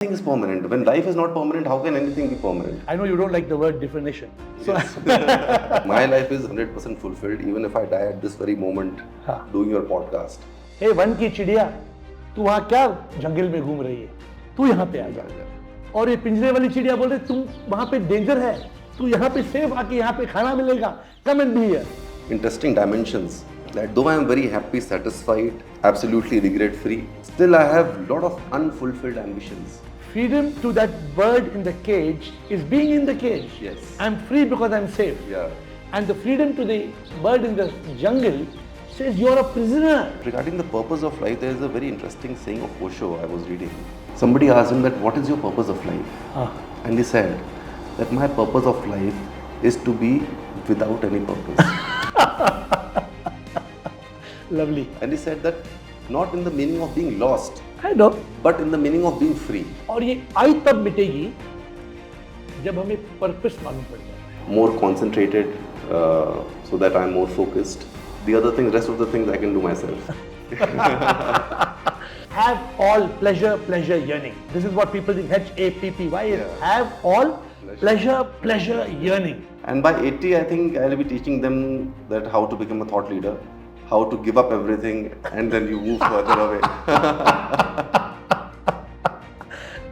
Nothing is permanent. When life is not permanent, how can anything be permanent? I know you don't like the word definition. So Yes. My life is 100% fulfilled, even if I die at this very moment हाँ. doing your podcast. हे वन की चिड़िया, तू वहाँ क्या जंगल में घूम रही है? तू यहाँ पे आ जा। और ये पिंजरे वाली चिड़िया बोल रही, तुम वहाँ पे डेंजर है, तू यहाँ पे सेफ आके यहाँ पे खाना मिलेगा, come and be here. Interesting dimensions. That though I am very happy, satisfied, absolutely regret free, still I have a lot of unfulfilled ambitions. Freedom to that bird in the cage is being in the cage. Yes. I'm free because I'm safe. Yeah. And the freedom to the bird in the jungle says you're a prisoner. Regarding the purpose of life, there is a very interesting saying of Osho I was reading. Somebody asked him that, what is your purpose of life? And he said that my purpose of life is to be without any purpose. Lovely. And he said that not in the meaning of being lost, I know. but in the meaning of being free. और ये आई तब मिटेगी जब हमें purpose मालूम पड़ जाए. More concentrated, so that I'm more focused. The other things, rest of the things I can do myself. Have all pleasure, pleasure, yearning. This is what people think. HAPPY. Yeah. Have all pleasure, pleasure, yearning. And by 80, I think I'll be teaching them that how to become a thought leader, how to give up everything, and then you move further away.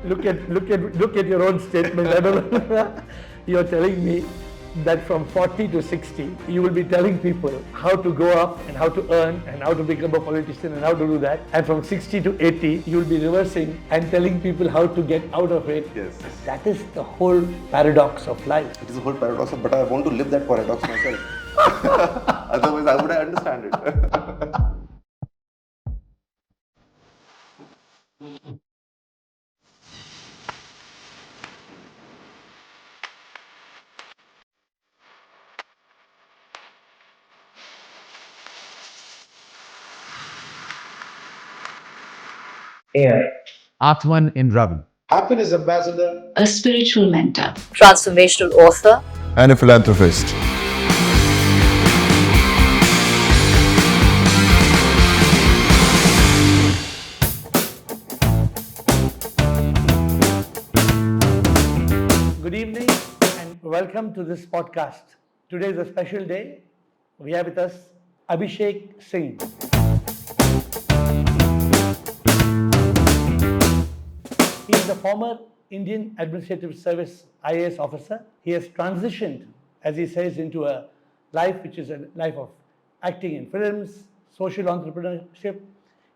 Look at your own statement. I don't know. You're telling me that from 40 to 60, you will be telling people how to go up and how to earn and how to become a politician and how to do that. And from 60 to 80, you will be reversing and telling people how to get out of it. Yes. That is the whole paradox of life. It is a whole paradox, but I want to live that paradox myself. Otherwise, how would I understand it? Air. Atman in Ravi. Happiness ambassador, a spiritual mentor, transformational author, and a philanthropist. Good evening and welcome to this podcast. Today is a special day. We have with us Abhishek Singh. He is a former Indian Administrative Service IAS officer. He has transitioned, as he says, into a life which is a life of acting in films, social entrepreneurship.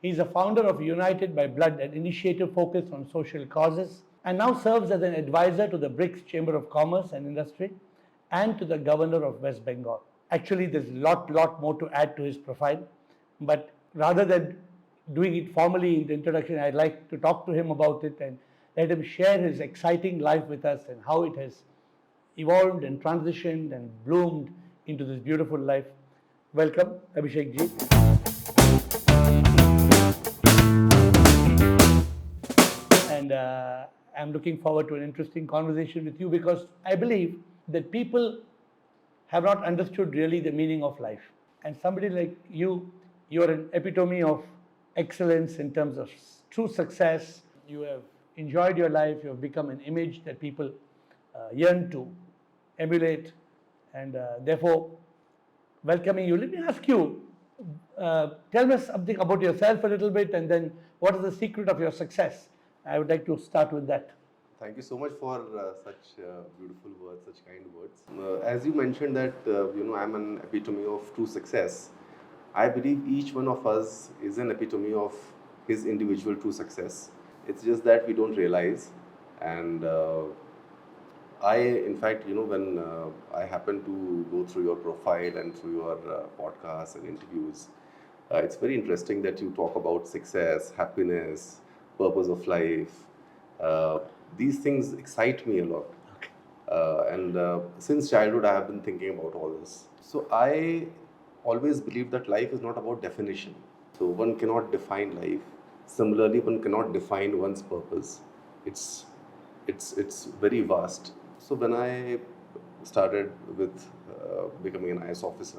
He is a founder of United by Blood, an initiative focused on social causes, and now serves as an advisor to the BRICS Chamber of Commerce and Industry and to the Governor of West Bengal. Actually, there's a lot more to add to his profile, but rather than doing it formally in the introduction, I'd like to talk to him about it and let him share his exciting life with us and how it has evolved and transitioned and bloomed into this beautiful life. Welcome, Abhishek ji. And I'm looking forward to an interesting conversation with you because I believe that people have not understood really the meaning of life. And somebody like you, you're an epitome of excellence in terms of true success. You have enjoyed your life, you have become an image that people yearn to emulate, and therefore welcoming you. Let me ask you, tell me something about yourself a little bit, and then what is the secret of your success? I would like to start with that. Thank you so much for such beautiful words, such kind words. As you mentioned that, I'm an epitome of true success. I believe each one of us is an epitome of his individual true success. It's just that we don't realize. And in fact, when I happen to go through your profile and through your podcasts and interviews, it's very interesting that you talk about success, happiness, purpose of life. These things excite me a lot. And since childhood, I have been thinking about all this. So I always believe that life is not about definition. So one cannot define life. Similarly, one cannot define one's purpose. It's very vast. So when I started with becoming an IAS officer,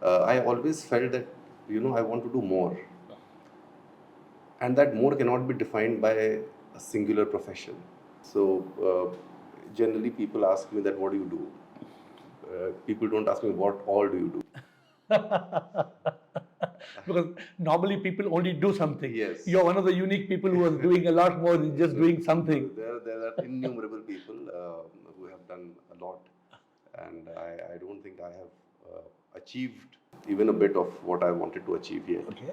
I always felt that I want to do more. And that more cannot be defined by a singular profession. So generally people ask me that what do you do? People don't ask me what all do you do. Because normally people only do something. Yes. You're one of the unique people who are doing a lot more than just doing something. There are innumerable people who have done a lot, and I don't think I have achieved even a bit of what I wanted to achieve here. Okay.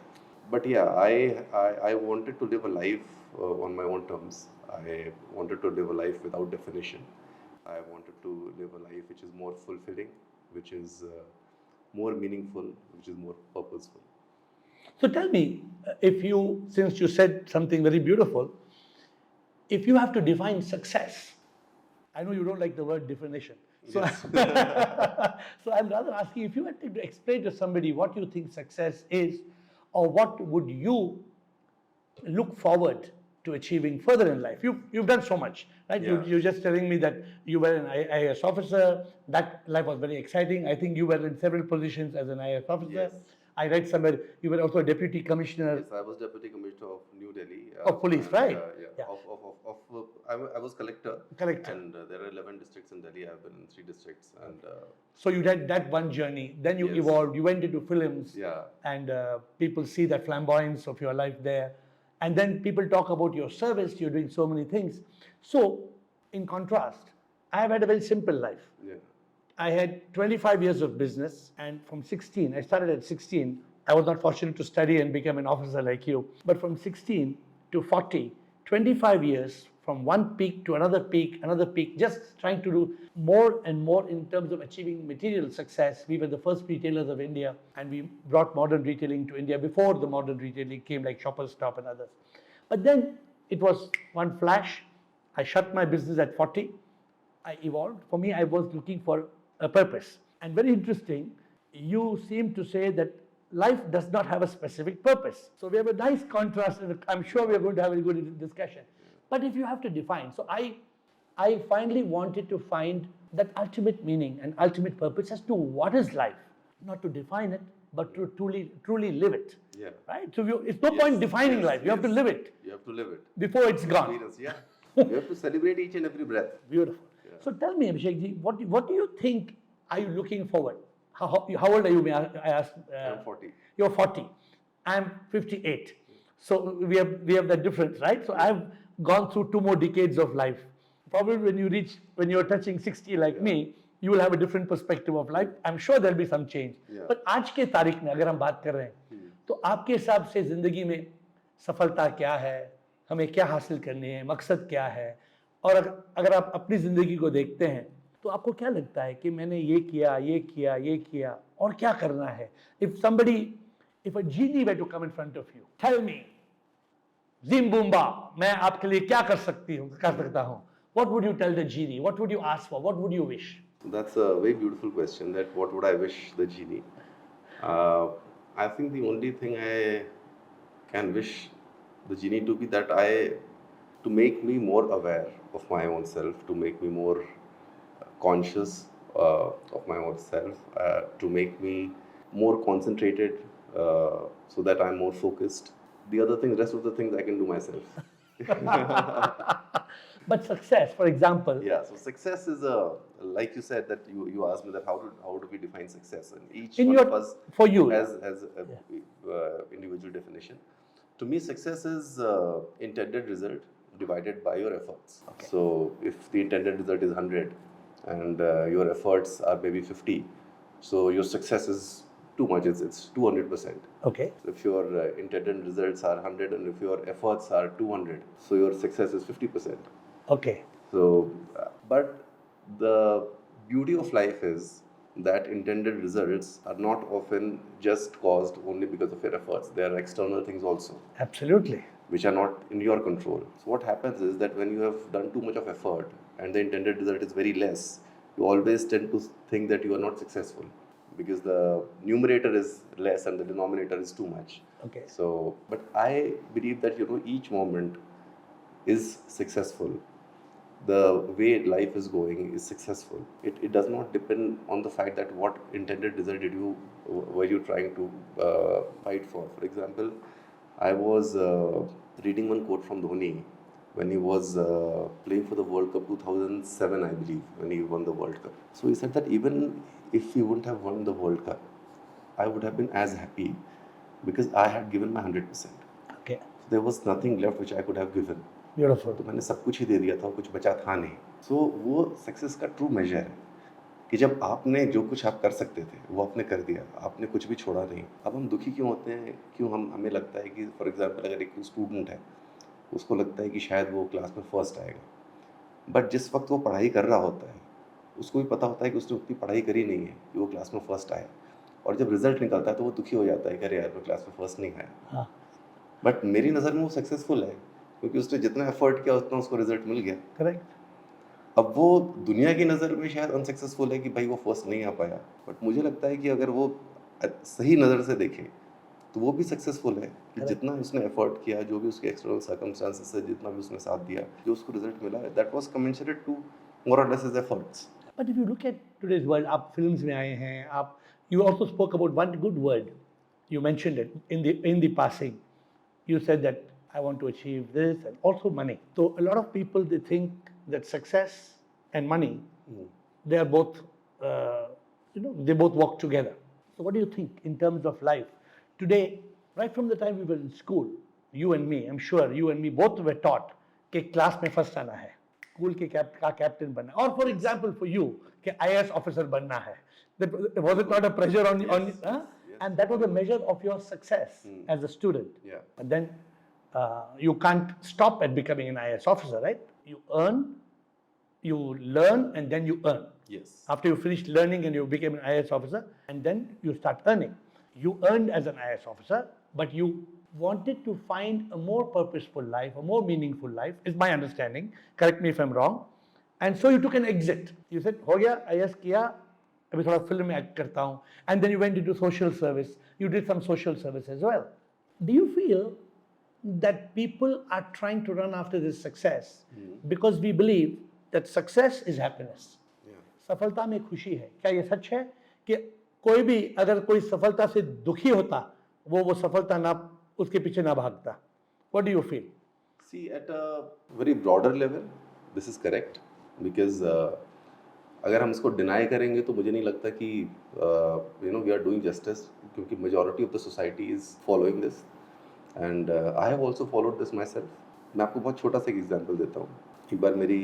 But yeah, I wanted to live a life on my own terms. I wanted to live a life without definition. I wanted to live a life which is more fulfilling, which is more meaningful, which is more purposeful. So tell me, if you, since you said something very beautiful, if you have to define success, I know you don't like the word definition. So, so I'm rather asking if you had to explain to somebody what you think success is, or what would you look forward to achieving further in life? You've done so much, right? Yeah. You're just telling me that you were an IAS officer. That life was very exciting. I think you were in several positions as an IAS officer. Yes. I read somewhere you were also a deputy commissioner. Yes, I was Deputy Commissioner of New Delhi. Of police, and, right? Yeah. Yeah. I was collector. Collector. And there are 11 districts in Delhi. I've been in 3 districts. And So you did that one journey. Then you Yes. evolved. You went into films. yeah, And people see that flamboyance of your life there. And then people talk about your service. You're doing so many things. So, in contrast, I have had a very simple life. yeah. I had 25 years of business, and from 16, I started at 16. I was not fortunate to study and become an officer like you. But from 16 to 40, 25 years, from one peak to another peak, just trying to do more and more in terms of achieving material success. We were the first retailers of India, and we brought modern retailing to India before the modern retailing came, like Shoppers Stop and others. But then it was one flash. I shut my business at 40. I evolved. For me, I was looking for a purpose. And very interesting, you seem to say that life does not have a specific purpose. So we have a nice contrast, and I'm sure we are going to have a good discussion. But if you have to define, so I finally wanted to find that ultimate meaning and ultimate purpose as to what is life, not to define it, but to truly live it. Yeah. Right? So it's no Yes, point defining yes, life. You have to yes. live it You have to live it. before it's gone. Experience, yeah. You have to celebrate each and every breath. Beautiful. Yeah. So tell me, Abhishek ji, what do you think are you looking forward? How old are you? May I ask? I'm 40. You're 40. I'm 58. So we have that difference, right? So I've gone through 2 more decades of life. Probably when you're touching 60 like me, you will have a different perspective of life. I'm sure there'll be some change. Yeah. But आज के तारीख में अगर हम बात कर रहे हैं, तो आपके हिसाब से जिंदगी में सफलता क्या है, हमें क्या हासिल करनी है, मकसद क्या है, और अगर आप अपनी जिंदगी को देखते हैं तो आपको क्या लगता है कि मैंने ये किया और क्या करना है? If a genie were to come in front of you, tell me, Zimbumba, मैं आपके लिए क्या कर सकता हूँ? What would you tell the genie? What would you ask for? What would you wish? That's a very beautiful question. That what would I wish the genie? I think the only thing I can wish the genie to be to make me more aware of my own self, to make me more conscious of my own self, to make me more concentrated, so that I'm more focused. The rest of the things I can do myself. But success, for example, Yeah, so success is like you said that you asked me that how do we define success, and each In one your- of us for you. has a individual definition. To me, success is intended result divided by your efforts. Okay. So if the intended result is 100 and your efforts are maybe 50, so your success is too much. It's 200%. okay, So if your intended results are 100 and if your efforts are 200, so your success is 50%. okay, So, but the beauty of life is that intended results are not often just caused only because of your efforts. There are external things also, absolutely. which are not in your control. So, what happens is that when you have done too much of effort and the intended result is very less, you always tend to think that you are not successful because the numerator is less and the denominator is too much. Okay. So, but I believe that each moment is successful. The way life is going is successful. It does not depend on the fact that what intended result were you trying to fight for. For example, I was reading one quote from Dhoni when he was playing for the World Cup 2007, I believe, when he won the World Cup. So he said that even if he wouldn't have won the World Cup, I would have been as happy because I had given my 100%. Okay. So there was nothing left which I could have given. Beautiful. तो मैंने सब कुछ ही दे दिया था, कुछ बचा था नहीं. So वो सक्सेस का ट्रू मेजर है कि जब आपने जो कुछ आप कर सकते थे वो आपने कर दिया, आपने कुछ भी छोड़ा नहीं. अब हम दुखी क्यों होते हैं? क्यों हमें लगता है कि फॉर एग्जांपल अगर एक स्टूडेंट है, उसको लगता है कि शायद वो क्लास में फर्स्ट आएगा, बट जिस वक्त वो पढ़ाई कर रहा होता है उसको भी पता होता है कि उसने उतनी पढ़ाई करी नहीं है कि वो क्लास में फर्स्ट आए, और जब रिजल्ट निकलता है तो वो दुखी हो जाता है कि अरे यार मैं क्लास में फर्स्ट नहीं आया. हाँ. बट मेरी नज़र में वो सक्सेसफुल है क्योंकि उसने जितना एफर्ट किया उतना उसको रिजल्ट मिल गया. Correct. अब वो दुनिया की नज़र में शायद अनसक्सेसफुल है कि भाई वो फर्स्ट नहीं आ पाया, बट मुझे लगता है कि अगर वो सही नज़र से देखे तो वो भी सक्सेसफुल है कि Correct. जितना उसने एफर्ट किया, जो भी उसके एक्सटर्नल सर्कमस्टांसेस से जितना भी उसने साथ दिया, जो उसको रिजल्ट मिला, दैट वाज कमेंसरेट टू मोर और less his efforts. But if you look at today's world, आप फिल्म्स में आए हैं, आप you also spoke about one good word. You mentioned it in the passing. You said that I want to achieve this and also money. So a lot of people they think that success and money they are both they both walk together. So what do you think in terms of life today? Right from the time we were in school, you and me, I'm sure you and me both were taught कि class में first आना है, school के captain बनना, और for example for you कि IAS officer बनना है. That was it not a pressure on Yes. Yes. And that was a measure of your success as a student. Yeah. But then you can't stop at becoming an IAS officer, right? You earn, you learn, and then you earn. Yes. After you finished learning and you became an IAS officer, and then you start earning. You earned as an IAS officer, but you wanted to find a more purposeful life, a more meaningful life, is my understanding. Correct me if I'm wrong. And so you took an exit. You said, हो गया, IAS किया, अभी थोड़ा film में act करता हूँ. And then you went into social service. You did some social service as well. Do you feel that people are trying to run after this success because we believe that success is happiness? Yeah. सफलता में खुशी है. क्या ये सच है कि कोई भी अगर कोई सफलता से दुखी होता, वो सफलता ना उसके पीछे ना भागता? What do you feel? See, at a very broader level, this is correct because अगर हम इसको डिनाई करेंगे तो मुझे नहीं लगता कि वी आर डूइंग जस्टिस, क्योंकि majority of the society is following this and I have also followed this my self. मैं आपको बहुत छोटा सा एक एग्जाम्पल देता हूँ. एक बार मेरी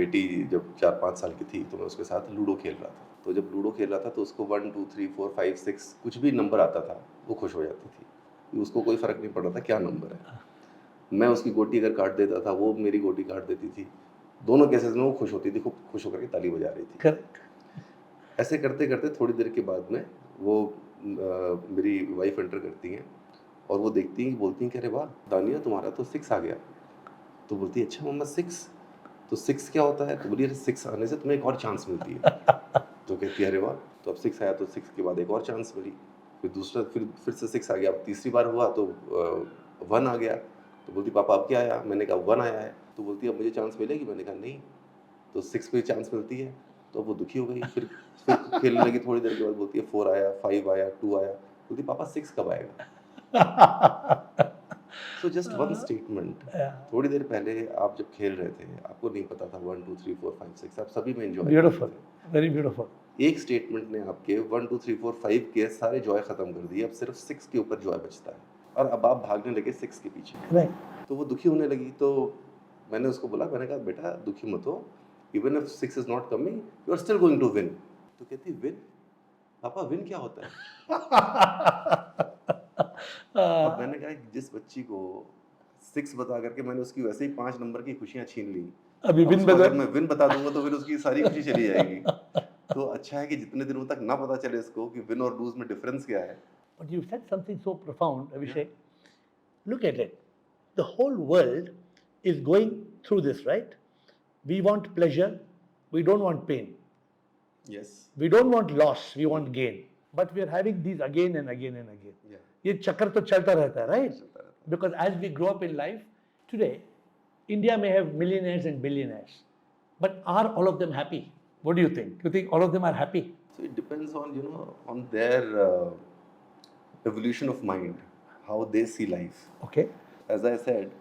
बेटी जब 4-5 साल की थी तो मैं उसके साथ लूडो खेल रहा था. तो जब लूडो खेल रहा था तो उसको 1 2 3 4 5 6 कुछ भी नंबर आता था वो खुश हो जाती थी. उसको कोई फ़र्क नहीं पड़ रहा था क्या नंबर है. मैं उसकी गोटी अगर काट देता था, वो मेरी गोटी काट देती थी. दोनों केसेस में वो खुश होती थी, खूब खुश होकर के ताली बजा रही थी. Correct. ऐसे करते करते थोड़ी देर के बाद में वो मेरी वाइफ एंटर करती हैं और वो देखती हैं, बोलती हैं कि अरे वाह दानिया तुम्हारा तो 6 आ गया. तो बोलती है अच्छा मम्मा 6? तो 6 क्या होता है? तो बोली अरे 6 आने से तुम्हें एक और चांस मिलती है. तो कहती है अरे वाह, तो अब 6 आया तो 6 के बाद एक और चांस मिली. फिर दूसरा फिर से 6 आ गया. अब तीसरी बार हुआ तो 1 आ गया. तो बोलती पापा अब क्या आया? मैंने कहा 1 आया है. तो बोलती अब मुझे चांस मिलेगी? मैंने कहा नहीं. तो 6 पे चांस मिलती है. तो अब वो दुखी हो गई. फिर खेलने लगी. थोड़ी देर के बाद बोलती है 4 आया, 5 आया, 2 आया. बोलती पापा 6 कब आएगा? So just one statement. थोड़ी देर पहले आप जब खेल रहे थे आपको नहीं पता था 1 2 3 4 5 6 आप सभी में एंजॉय. Beautiful. Very beautiful. एक स्टेटमेंट ने आपके 1 2 3 4 5 के सारे जॉय खत्म कर दिए. अब सिर्फ 6 के ऊपर जॉय बचता है और अब आप भागने लगे 6 के पीछे. Correct. तो वो दुखी होने लगी. तो मैंने उसको बोला, मैंने कहा बेटा दुखी मत हो, even if 6 is not coming you are still going to win. तो कहती विन? पापा विन क्या होता है? अब मैंने कहा जिस बच्ची को 6 बता करके मैंने उसकी वैसे ही 5 नंबर की खुशियां छीन ली, अभी अब विन उसको बता. अगर मैं विन बता दूंगा तो फिर उसकी सारी खुशी चली जाएगी. तो अच्छा है कि जितने दिनों तक ना पता चले इसको कि विन और लूज में डिफरेंस क्या है. But you said something so profound, Abhishek. Look at it. The whole world is going through this, right? We want pleasure. We don't want pain. Yes. We don't want loss. We want gain. But we are having these again and again and again. या ये चक्कर तो चलता रहता है, right? चलता रहता है. Because as we grow up in life, today, India may have millionaires and billionaires. But are all of them happy? What do you think? You think all of them are happy? So it depends on on their evolution of mind, how they see life. Okay. As I said,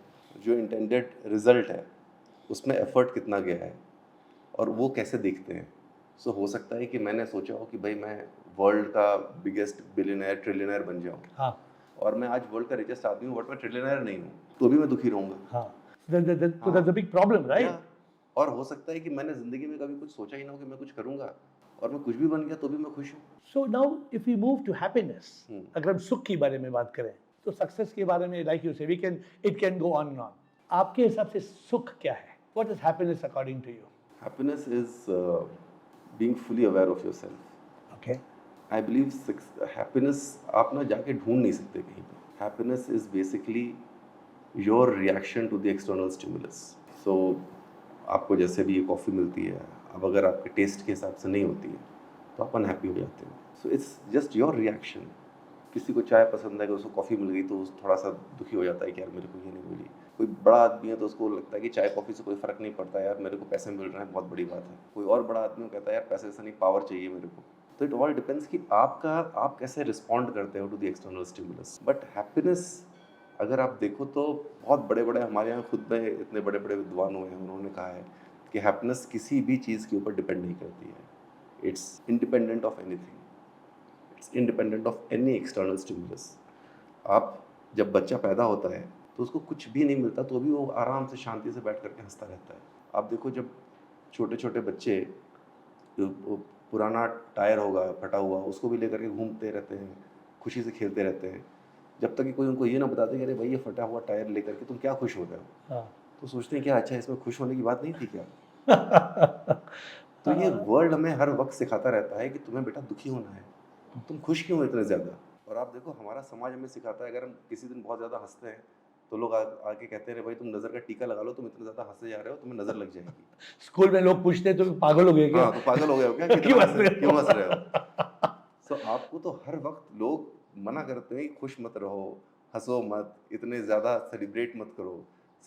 जो intended result है उसमें effort कितना गया है और वो कैसे देखते हैं. सो हो सकता है कि मैंने सोचा हो कि भाई मैं वर्ल्ड का बिगेस्ट बिलियनर ट्रिलियनर बन जाऊँ हाँ और मैं आज वर्ल्ड का रिचेस्ट आदमी हूँ बट मैं ट्रिलियनर नहीं हूँ, तो भी मैं दुखी रहूँगा. हाँ. So that's a big problem, right? या और हो सकता है कि मैंने ज़िंदगी में कभी कुछ सोचा ही ना हो कि मैं कुछ करूँगा और मैं कुछ भी बन गया तो भी मैं खुश हूँ. So now if we move to happiness, Hmm. अगर हम सुख के बारे में बात करें तो सक्सेस के बारे में like you say it can go on and on. आपके हिसाब से सुख क्या है? What is happiness according to you? Happiness is being fully aware of yourself. Okay. I believe happiness आप ना जाके ढूंढ नहीं सकते कहीं पे. Happiness is basically your reaction to the external stimulus. So आपको जैसे भी ये कॉफ़ी मिलती है, अब अगर आपके टेस्ट के हिसाब से नहीं होती है तो आप अनहैप्पी हो जाते हो. So it's just your reaction. किसी को चाय पसंद है कि उसको कॉफ़ी मिल गई तो वो थोड़ा सा दुखी हो जाता है कि यार मेरे को ये नहीं मिली. कोई बड़ा आदमी है तो उसको लगता है कि चाय कॉफ़ी से कोई फ़र्क नहीं पड़ता, यार मेरे को पैसे मिल रहे हैं बहुत बड़ी बात है. कोई और बड़ा आदमी कहता है यार पैसे से नहीं पावर चाहिए मेरे को. तो इट ऑल डिपेंड्स कि आप कैसे रिस्पॉन्ड करते हो to the external stimulus. But happiness अगर आप देखो तो बहुत बड़े बड़े हमारे यहाँ खुद में इतने बड़े बड़े विद्वान हुए हैं, उन्होंने कहा है कि हैप्पीनेस किसी भी चीज़ के ऊपर डिपेंड नहीं करती है. It's independent of anything. It's independent of any external stimulus. आप जब बच्चा पैदा होता है तो उसको कुछ भी नहीं मिलता तो भी वो आराम से शांति से बैठ करके हंसता रहता है. आप देखो जब छोटे छोटे बच्चे वो पुराना टायर होगा फटा हुआ उसको भी लेकर के घूमते रहते हैं, खुशी से खेलते रहते हैं, जब तक कि कोई उनको ये ना बताते कि अरे भाई ये फटा हुआ टायर लेकर के तुम क्या खुश हो रहे हो. हाँ. तो सोचते हैं कि अच्छा इसमें खुश होने की बात नहीं थी क्या. तो ये वर्ल्ड हमें हर वक्त सिखाता रहता है कि तुम्हें बेटा दुखी होना है, तुम खुश क्यों हो इतने ज़्यादा. और आप देखो हमारा समाज हमें सिखाता है अगर हम किसी दिन बहुत ज़्यादा हंसते हैं तो लोग आके कहते हैं भाई तुम नज़र का टीका लगा लो, तुम इतने ज़्यादा हंसे जा रहे हो, तुम्हें नज़र लग जाएगी. स्कूल में लोग पूछते हैं तो पागल हो गए क्या? हाँ तो पागल हो गए हो क्या, क्यों हंस रहे हो. सो आपको तो हर वक्त लोग मना करते हैं कि खुश मत रहो, हंसो मत, इतने ज़्यादा सेलिब्रेट मत करो.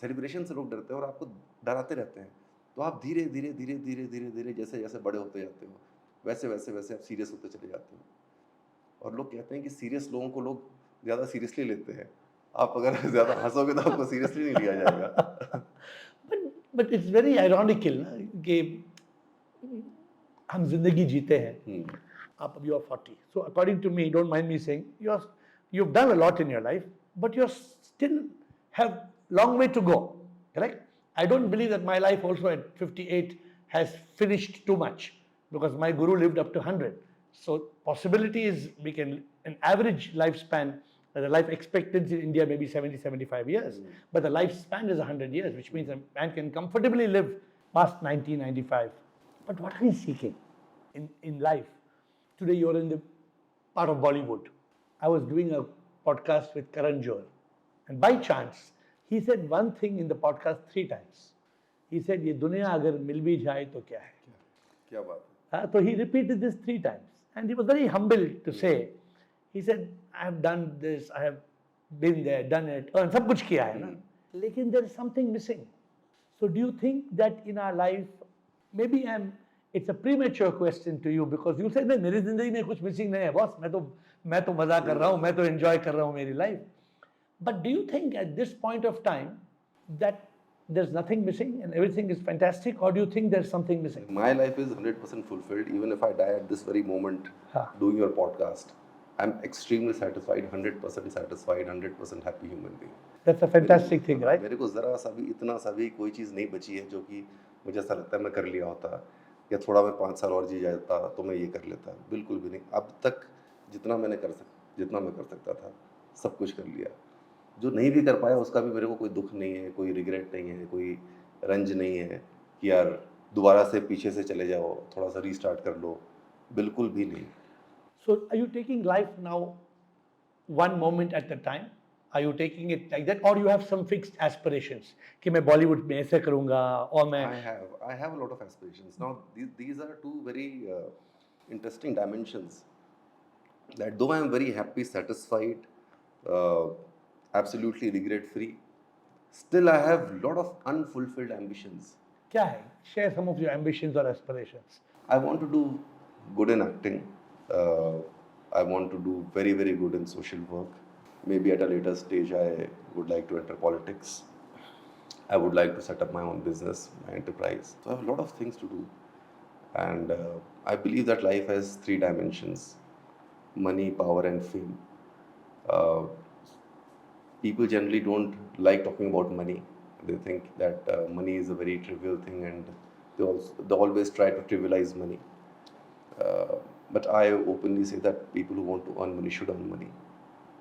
सेलिब्रेशन से लोग डरते हैं और आपको डराते रहते हैं. तो आप धीरे धीरे धीरे धीरे धीरे धीरे जैसे जैसे बड़े होते जाते हो वैसे वैसे वैसे आप सीरियस होते चले जाते हो. और लोग कहते हैं कि सीरियस लोगों को लोग ज़्यादा सीरियसली लेते हैं. आप अगर ज़्यादा हंसोगे तो आपको सीरियसली नहीं लिया जाएगा. But it's very ironical ना कि हम जिंदगी जीते हैं. आप अभी you're 40. So according to me, don't mind me saying, you've done a lot in your life, but you still have long way to go. Correct? I don't believe that my life also at 58 has finished too much because my guru lived up to 100. So possibility is we can an average lifespan. The life expectancy in India may be 70, 75 years, but the lifespan is 100 years, which means a man can comfortably live past 90, 95. But what are we seeking in life? Today you're in the part of Bollywood. I was doing a podcast with Karan Johar, and by chance, he said one thing in the podcast 3 times. He said, "ये दुनिया अगर मिल भी जाए तो क्या है?" क्या बात. So he repeated this 3 times, and he was very humble to say. He said, "I have done this, I have been there, done it, and सब कुछ किया है ना, लेकिन there is something missing." So do you think that in our life, maybe it's a premature question to you because you say नहीं मेरी जिंदगी में कुछ missing नहीं है बॉस, मैं तो मजा कर रहा हूँ, मैं तो enjoy कर रहा हूँ मेरी life. But do you think at this point of time that there's nothing missing and everything is fantastic, or do you think there's something missing? My life is 100% fulfilled. Even if I die at this very moment doing your podcast, I'm extremely satisfied, 100% satisfied, 100% happy human being. That's a fantastic thing, right? मेरे को ज़रा सा भी इतना सा भी कोई चीज़ नहीं बची है जो कि मुझे ऐसा लगता है मैं कर लिया होता या थोड़ा मैं 5 साल और जी जाता तो मैं ये कर लेता. बिल्कुल भी नहीं. अब तक जितना मैं कर सकता था सब कुछ कर लिया. जो नहीं भी कर पाया उसका भी मेरे को कोई दुख नहीं है, कोई रिग्रेट नहीं है, कोई रंज नहीं है कि यार दोबारा से पीछे से चले जाओ, थोड़ा सा रीस्टार्ट कर लो. बिल्कुल भी नहीं. So are you taking life now one moment at a time? Are you taking it like that, or you have some fixed aspirations कि मैं बॉलीवुड में ऐसे करूँगा और मैं I have a lot of aspirations. Now these are two very interesting dimensions that though I am very happy, satisfied, absolutely regret free, still I have lot of unfulfilled ambitions. क्या है? Share some of your ambitions or aspirations. I want to do good in acting. I want to do very, very good in social work. Maybe at a later stage I would like to enter politics. I would like to set up my own business, my enterprise. So I have a lot of things to do. And I believe that life has three dimensions: money, power, and fame. Uh, People generally don't like talking about money. They think that money is a very trivial thing, and they always try to trivialize money. Uh, but I openly say that people who want to earn money should earn money.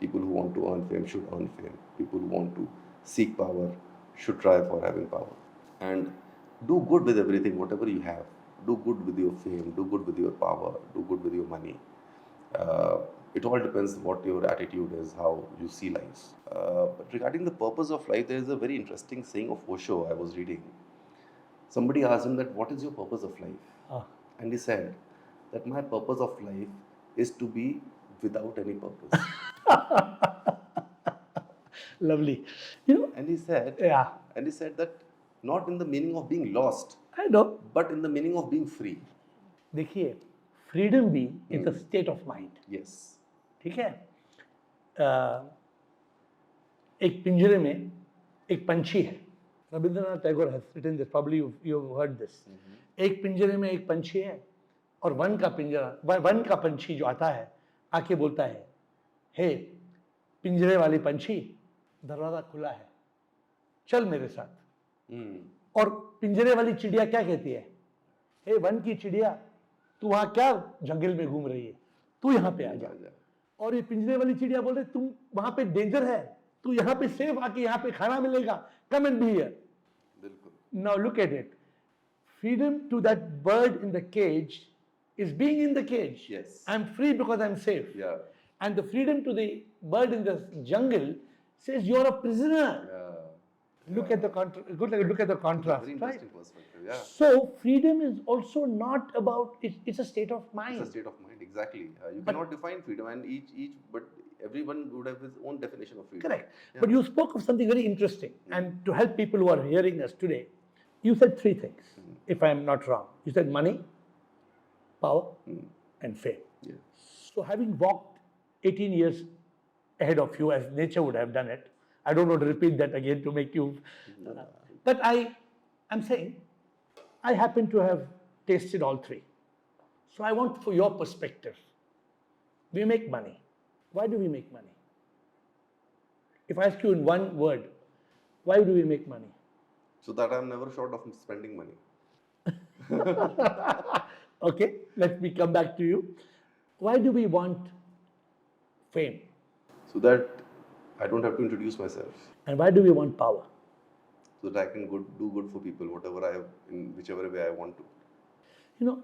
People who want to earn fame should earn fame. People who want to seek power should try for having power. And do good with everything, whatever you have. Do good with your fame, do good with your power, do good with your money. Uh, it all depends what your attitude is, how you see life. But regarding the purpose of life, there is a very interesting saying of Osho I was reading. Somebody asked him that, what is your purpose of life? Ah. And he said that my purpose of life is to be without any purpose. Lovely. You know, And he said, yeah, that not in the meaning of being lost, I know. but in the meaning of being free. देखिए, freedom भी is a state of mind. Yes. ठीक है. एक पिंजरे में एक पंछी है. Rabindranath Tagore has written this, probably you've heard this. एक पिंजरे में एक पंछी है और वन का पंछी जो आता है आके बोलता है, हे पिंजरे वाले पंछी, दरवाजा खुला है, चल मेरे साथ. और पिंजरे वाली चिड़िया क्या कहती है, हे वन की चिड़िया, तू वहां क्या जंगल में घूम रही है, तू यहाँ पे आ जा. और ये पिंजरे वाली चिड़िया बोल रही, तुम वहां पे डेंजर है, तू यहाँ पे सेफ आके यहाँ पे खाना मिलेगा, come and be here. Now look at it. Freedom to that bird in the cage is being in the cage. Yes. I'm free because I'm safe. Yeah. And the freedom to the bird in the jungle says you're a prisoner. Yeah. Look at the look at the contrast, Very right? interesting perspective. Yeah. So freedom is also not about it's a state of mind. It's a state of mind, exactly. You cannot define freedom, and but everyone would have his own definition of freedom. Correct. Yeah. But you spoke of something very interesting, and to help people who are hearing us today, you said three things, if I am not wrong. You said money, power, and fame. Yeah. So having walked 18 years ahead of you, as nature would have done it, I don't want to repeat that again to make you. But I'm saying, I happen to have tasted all three. So I want for your perspective. We make money. Why do we make money? If I ask you in one word, why do we make money? So that I'm never short of spending money. Okay, let me come back to you. Why do we want fame? So that I don't have to introduce myself. And why do we want power? So that I can do good for people, whatever I have, in whichever way I want to. You know,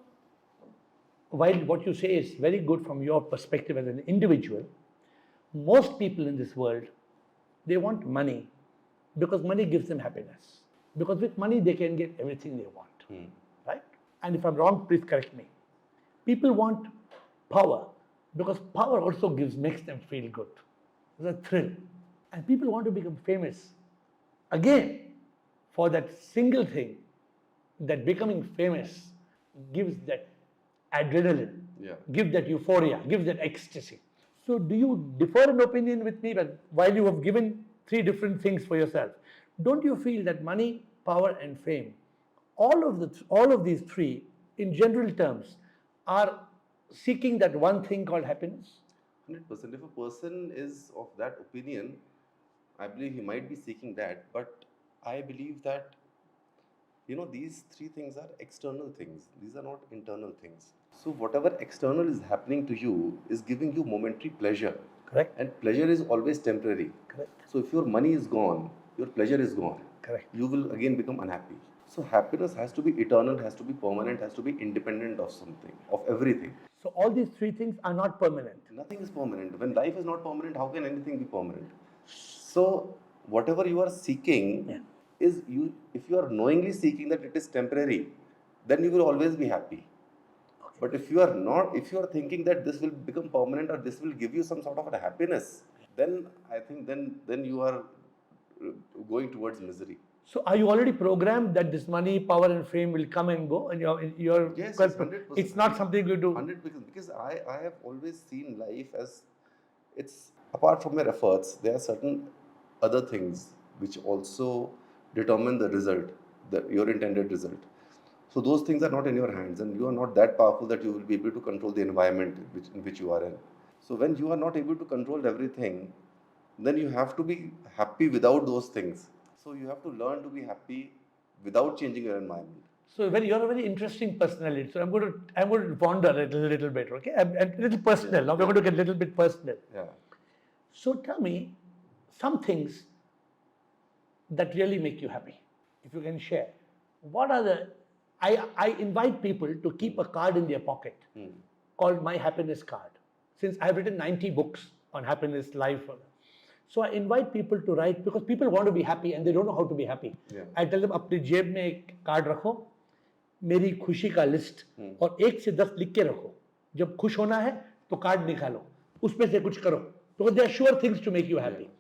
while what you say is very good from your perspective as an individual, most people in this world, they want money because money gives them happiness. Because with money, they can get everything they want. Right? And if I'm wrong, please correct me. People want power because power also makes them feel good. There's a thrill. And people want to become famous again for that single thing, that becoming famous gives that adrenaline, gives that euphoria, gives that ecstasy. So do you differ in opinion with me, but while you have given three different things for yourself, don't you feel that money, power and fame, all of these three in general terms are seeking that one thing called happiness? 100%. If a person is of that opinion, I believe he might be seeking that, but I believe that, these three things are external things. These are not internal things. So whatever external is happening to you is giving you momentary pleasure. Correct. And pleasure is always temporary. Correct. So if your money is gone, your pleasure is gone. Correct. You will again become unhappy. So happiness has to be eternal, has to be permanent, has to be independent of something, of everything. So all these three things are not permanent. Nothing is permanent. When life is not permanent, how can anything be permanent? So whatever you are seeking is if you are knowingly seeking that it is temporary, then you will always be happy. Okay. But if you are thinking that this will become permanent or this will give you some sort of a happiness, then I think then you are going towards misery. So are you already programmed that this money, power and fame will come and go, and you're yes, 100%. It's not something you do. 100%, because I have always seen life as, it's apart from your efforts, there are certain other things which also determine the result, your intended result. So those things are not in your hands, and you are not that powerful that you will be able to control the environment in which you are in. So when you are not able to control everything, then you have to be happy without those things. So you have to learn to be happy without changing your environment. So you're a very interesting personality. So I'm going to wander a little bit, okay? I'm a little personal. Now we're going to get a little bit personal. Yeah. So tell me some things that really make you happy, if you can share. What are the? I invite people to keep a card in their pocket called My Happiness Card. Since I've written 90 books on happiness, life. So I invite people to write because people want to be happy and they don't know how to be happy. Yeah. I tell them अपनी जेब में एक card रखो, मेरी खुशी का list और 1 से 10 लिख के रखो. जब खुश होना है तो कार्ड निकालो, उसमें से कुछ करो. Because they are sure things to make you happy.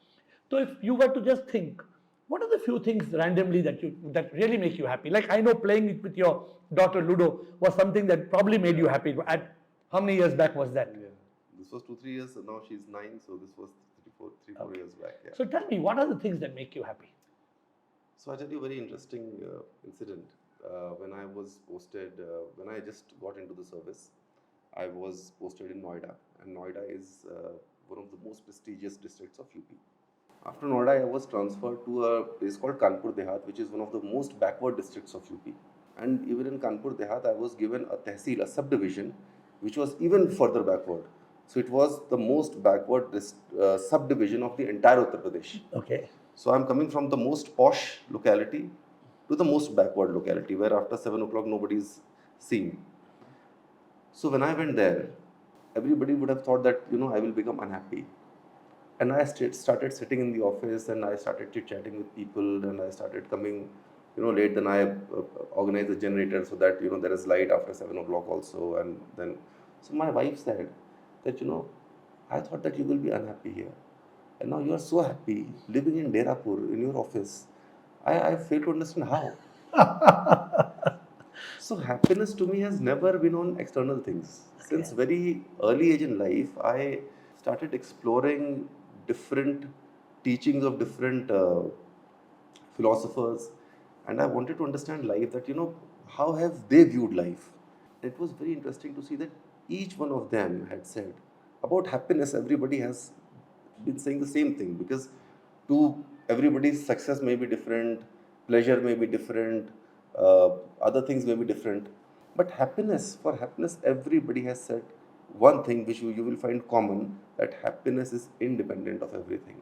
So if you were to just think, what are the few things randomly that really make you happy? Like I know playing with your daughter Ludo was something that probably made you happy. At how many years back was that? Yeah. This was 2-3 years. Now she's 9, so this was 3-4 years back. Yeah. So tell me, what are the things that make you happy? So I tell you a very interesting incident. When I was posted, when I just got into the service, I was posted in Noida, and Noida is one of the most prestigious districts of UP. After Noida, I was transferred to a place called Kanpur Dehat, which is one of the most backward districts of UP. And even in Kanpur Dehat, I was given a tehsil, a subdivision, which was even further backward. So it was the most backward subdivision of the entire Uttar Pradesh. Okay. So I'm coming from the most posh locality to the most backward locality, where after 7 o'clock nobody's seen. So when I went there, everybody would have thought that, I will become unhappy. And I started sitting in the office, and I started chit-chatting with people, and I started coming, late. Then I organized a generator so that, there is light after 7 o'clock also. And then, so my wife said that, I thought that you will be unhappy here. And now you are so happy living in Derapur in your office. I fail to understand how. So happiness to me has never been on external things. Since very early age in life, I started exploring different teachings of different philosophers, and I wanted to understand life, that how have they viewed life. It was very interesting to see that each one of them had said about happiness. Everybody has been saying the same thing, because to everybody's success may be different, pleasure may be different, other things may be different, but for happiness everybody has said one thing which you will find common, that happiness is independent of everything.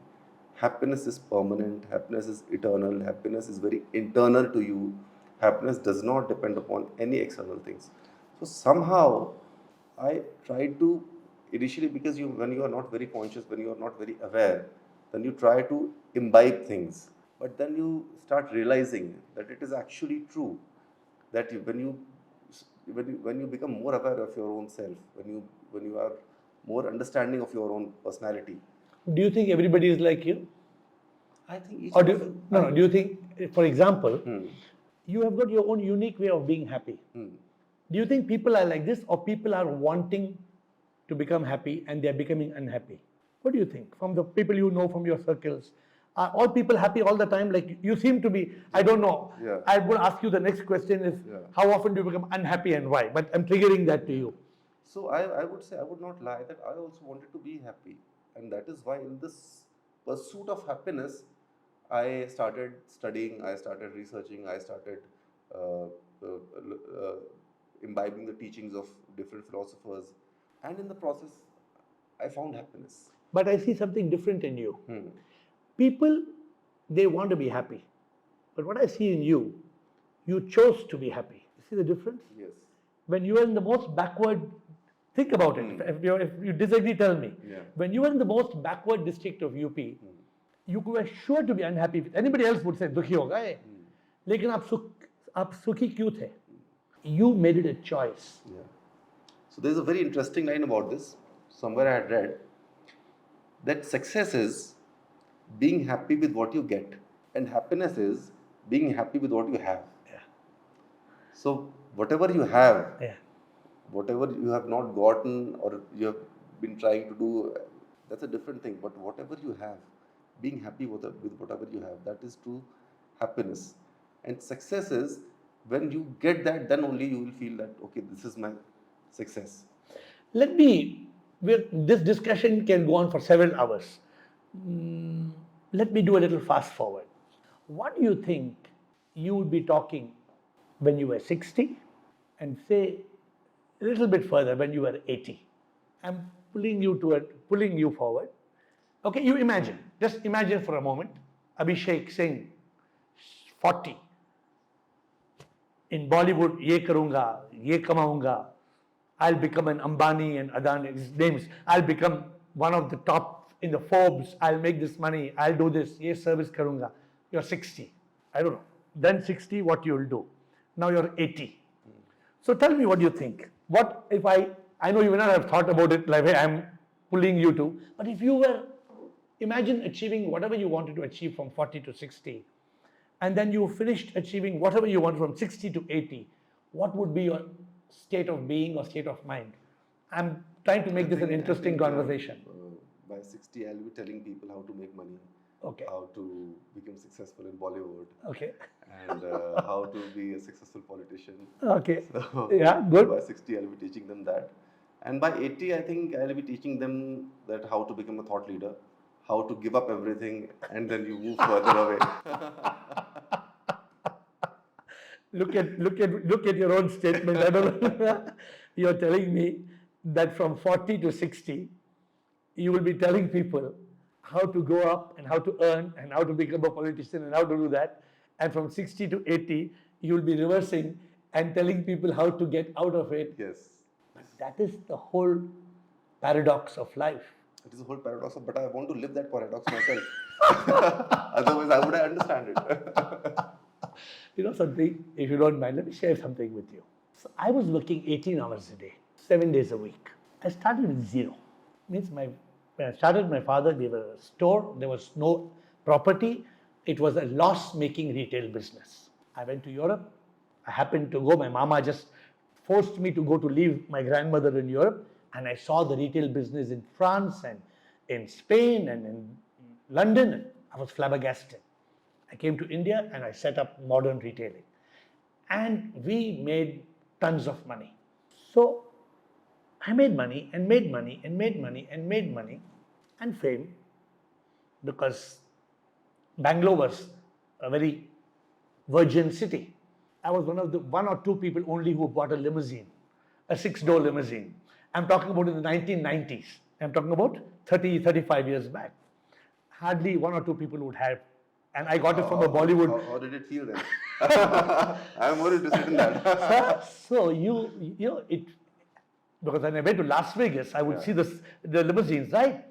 Happiness is permanent, happiness is eternal, happiness is very internal to you. Happiness does not depend upon any external things. So somehow I tried to initially, because when you are not very conscious, when you are not very aware, then you try to imbibe things. But then you start realizing that it is actually true, that when you become more aware of your own self, when you are more understanding of your own personality. Do you think everybody is like you? I think each Or of do you think, for example, you have got your own unique way of being happy? Do you think people are like this, or people are wanting to become happy and they are becoming unhappy? What do you think? From the people you know, from your circles, are all people happy all the time? Like you seem to be. I don't know. Yeah. I'm going to ask you the next question is how often do you become unhappy and why? But I'm triggering that to you. So I would say, I would not lie, that I also wanted to be happy, and that is why in this pursuit of happiness, I started studying, I started researching, I started imbibing the teachings of different philosophers, and in the process, I found happiness. But I see something different in you. People, they want to be happy. But what I see in you, you chose to be happy. You see the difference? Yes. When you are in the most backward, think about it. If you disagree, tell me. Yeah. When you were in the most backward district of UP, you were sure to be unhappy. Anybody else would say, दुखी होगा ये. लेकिन आप सुखी क्यों थे? You made it a choice. Yeah. So there's a very interesting line about this. Somewhere I had read that success is being happy with what you get, and happiness is being happy with what you have. Yeah. So whatever you have, Yeah. whatever you have not gotten or you have been trying to do, that's a different thing. But whatever you have, being happy with whatever you have, that is true happiness. And success is when you get that, then only you will feel that, okay, this is my success. This discussion can go on for several hours. Let me do a little fast forward. What do you think you would be talking when you were 60 and say a little bit further when you were 80? I'm pulling you forward. Okay, you imagine, just imagine for a moment, Abhishek Singh, 40. In Bollywood, ye karunga, ye kamaunga. I'll become an Ambani and Adani's names. I'll become one of the top in the Forbes. I'll make this money. I'll do this. Ye service karunga. You're 60. I don't know. Then 60, what you'll do. Now you're 80. So tell me what you think. What if I know you may not have thought about it like I'm pulling you to, but if you were, imagine achieving whatever you wanted to achieve from 40 to 60, and then you finished achieving whatever you want from 60 to 80, what would be your state of being or state of mind? I'm trying to make this an interesting conversation. By 60, I'll be telling people how to make money, Okay. how to become successful in Bollywood, Okay. and how to be a successful politician. Okay. So, Yeah, good. By 60, I'll be teaching them that. And by 80, I think I'll be teaching them that how to become a thought leader, how to give up everything, and then you move further away. Look at your own statement. I don't know. You're telling me that from 40 to 60, you will be telling people how to go up and how to earn and how to become a politician and how to do that. And from 60 to 80, you will be reversing and telling people how to get out of it. Yes. That is the whole paradox of life. It is a whole paradox, but I want to live that paradox myself. Otherwise, I would understand it. You know something, if you don't mind, let me share something with you. So I was working 18 hours a day, 7 days a week. I started with zero. Means when I started, my father gave a store. There was no property. It was a loss-making retail business. I went to Europe. I happened to go. My mama just forced me to go to leave my grandmother in Europe. And I saw the retail business in France and in Spain and in London. And I was flabbergasted. I came to India and I set up modern retailing. And we made tons of money. So I made money and made money and made money and made money and fame, because Bangalore was a very virgin city. I was one of the one or two people only who bought a limousine, a 6-door limousine. I'm talking about in the 1990s. I'm talking about 30, 35 years back. Hardly one or two people would have. And I got it from a Bollywood. How did it feel then? I'm more interested in that. So you know it, because when I went to Las Vegas, I would see the limousines, right?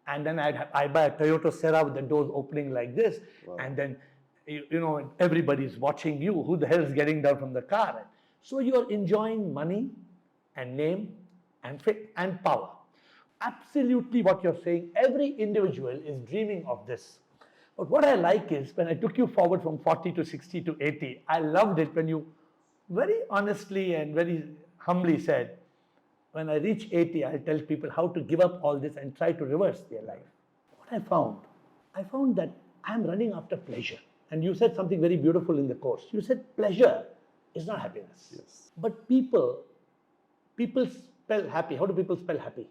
And then I buy a Toyota Serra with the doors opening like this, and then you know everybody's watching you. Who the hell is getting down from the car? So you're enjoying money and name and fame and power. Absolutely, what you're saying. Every individual is dreaming of this. But what I like is when I took you forward from 40 to 60 to 80, I loved it when you very honestly and very humbly said, when I reach 80, I'll tell people how to give up all this and try to reverse their life. What I found that I'm running after pleasure. And you said something very beautiful in the course. You said pleasure is not happiness. Yes. But people spell happy. How do people spell happy?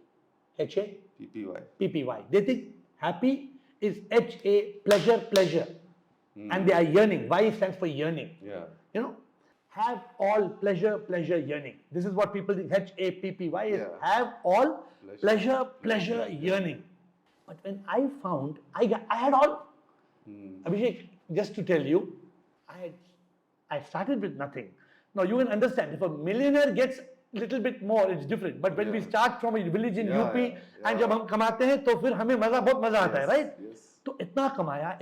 H-A? PPY. P-P-Y. They think happy is H-A, pleasure. And they are yearning. Y stands for yearning. Yeah. You know, have all pleasure, yearning. This is what people think. H-A-P-P-Y is have all pleasure, yearning. But when I found, I had all. Abhishek, just to tell you, I started with nothing. Now you can understand, if a millionaire gets little bit more, it's different. But when we start from a village in UP, and जब हम कमाते हैं, तो फिर हमें बहुत मजा आता है, right? Yes. तो इतना कमाया,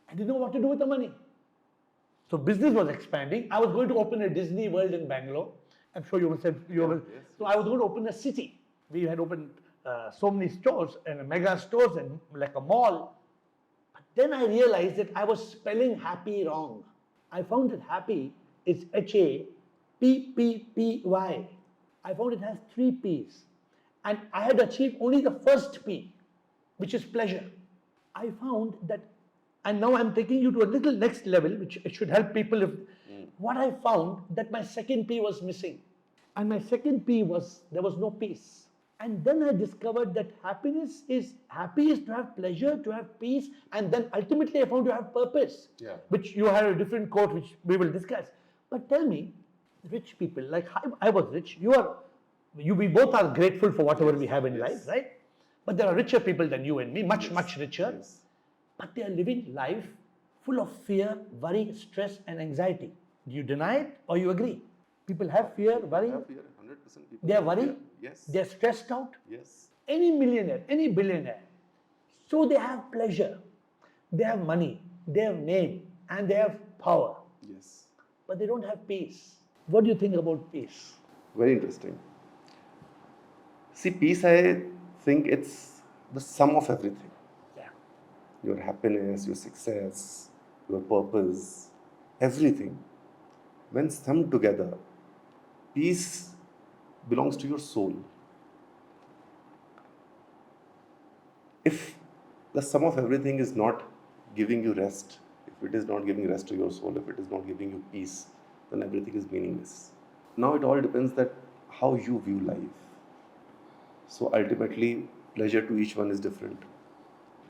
I didn't know what to do with the money. So business was expanding. I was going to open a Disney World in Bangalore. I'm sure you must have. So I was going to open a city. We had opened so many stores and mega stores and like a mall. But then I realized that I was spelling happy wrong. I found that happy is H-A-P-P-P-Y. I found it has 3 P's. And I had achieved only the first P, which is pleasure. I found that And now I'm taking you to a little next level, which should help people. If what I found that my second P was missing, and my second P was there was no peace. And then I discovered that happiness is to have pleasure, to have peace, and then ultimately I found to have purpose. Yeah. Which you had a different quote, which we will discuss. But tell me, rich people, like I was rich, we both are grateful for whatever we have in life, right? But there are richer people than you and me, much richer. Yes. But they are living life full of fear, worry, stress, and anxiety. Do you deny it or you agree? People have fear, worry, Yeah, 100% people. they are worried, Yes. they are stressed out. Yes. Any millionaire, any billionaire. So they have pleasure, they have money, they have name, and they have power. Yes. But they don't have peace. What do you think about peace? Very interesting. See, peace, I think it's the sum of everything. Yeah. Your happiness, your success, your purpose, everything. When summed together, peace belongs to your soul. If the sum of everything is not giving you rest, if it is not giving rest to your soul, if it is not giving you peace, then everything is meaningless. Now it all depends that how you view life. So ultimately, pleasure to each one is different.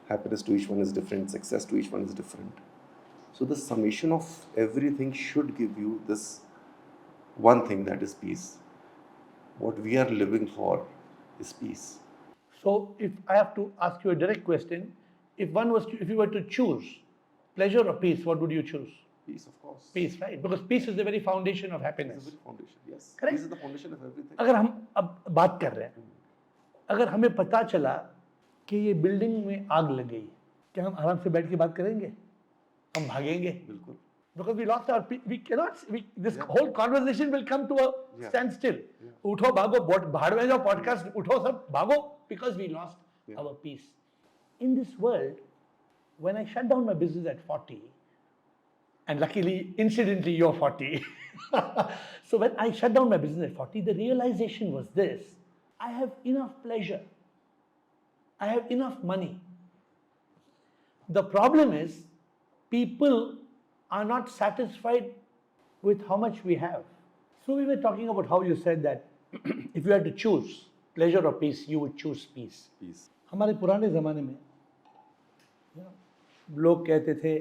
Happiness to each one is different. Success to each one is different. So the summation of everything should give you this one thing, that is peace. What we are living for is peace. So if I have to ask you a direct question, if you were to choose pleasure or peace, what would you choose? Peace, of course. Peace, right? Because peace is the very foundation of Peace happiness. is the very foundation. Yes. Correct. Peace is the foundation of everything. अगर हम अब बात कर रहे हैं, अगर हमें पता चला कि ये बिल्डिंग में आग लग गई, क्या हम आराम से बैठ के बात करेंगे? हम भागेंगे? बिल्कुल. Because we lost our we cannot this whole conversation will come to a standstill. उठो भागो भाड़ में जाओ podcast उठो सब भागो because we lost our peace. In this world, when I shut down my business at 40, and luckily, incidentally, you're 40. So when I shut down my business at 40, the realization was this: I have enough pleasure. I have enough money. The problem is, people are not satisfied with how much we have. So we were talking about how you said that if you had to choose pleasure or peace, you would choose peace. Peace. हमारे पुराने ज़माने में लोग कहते थे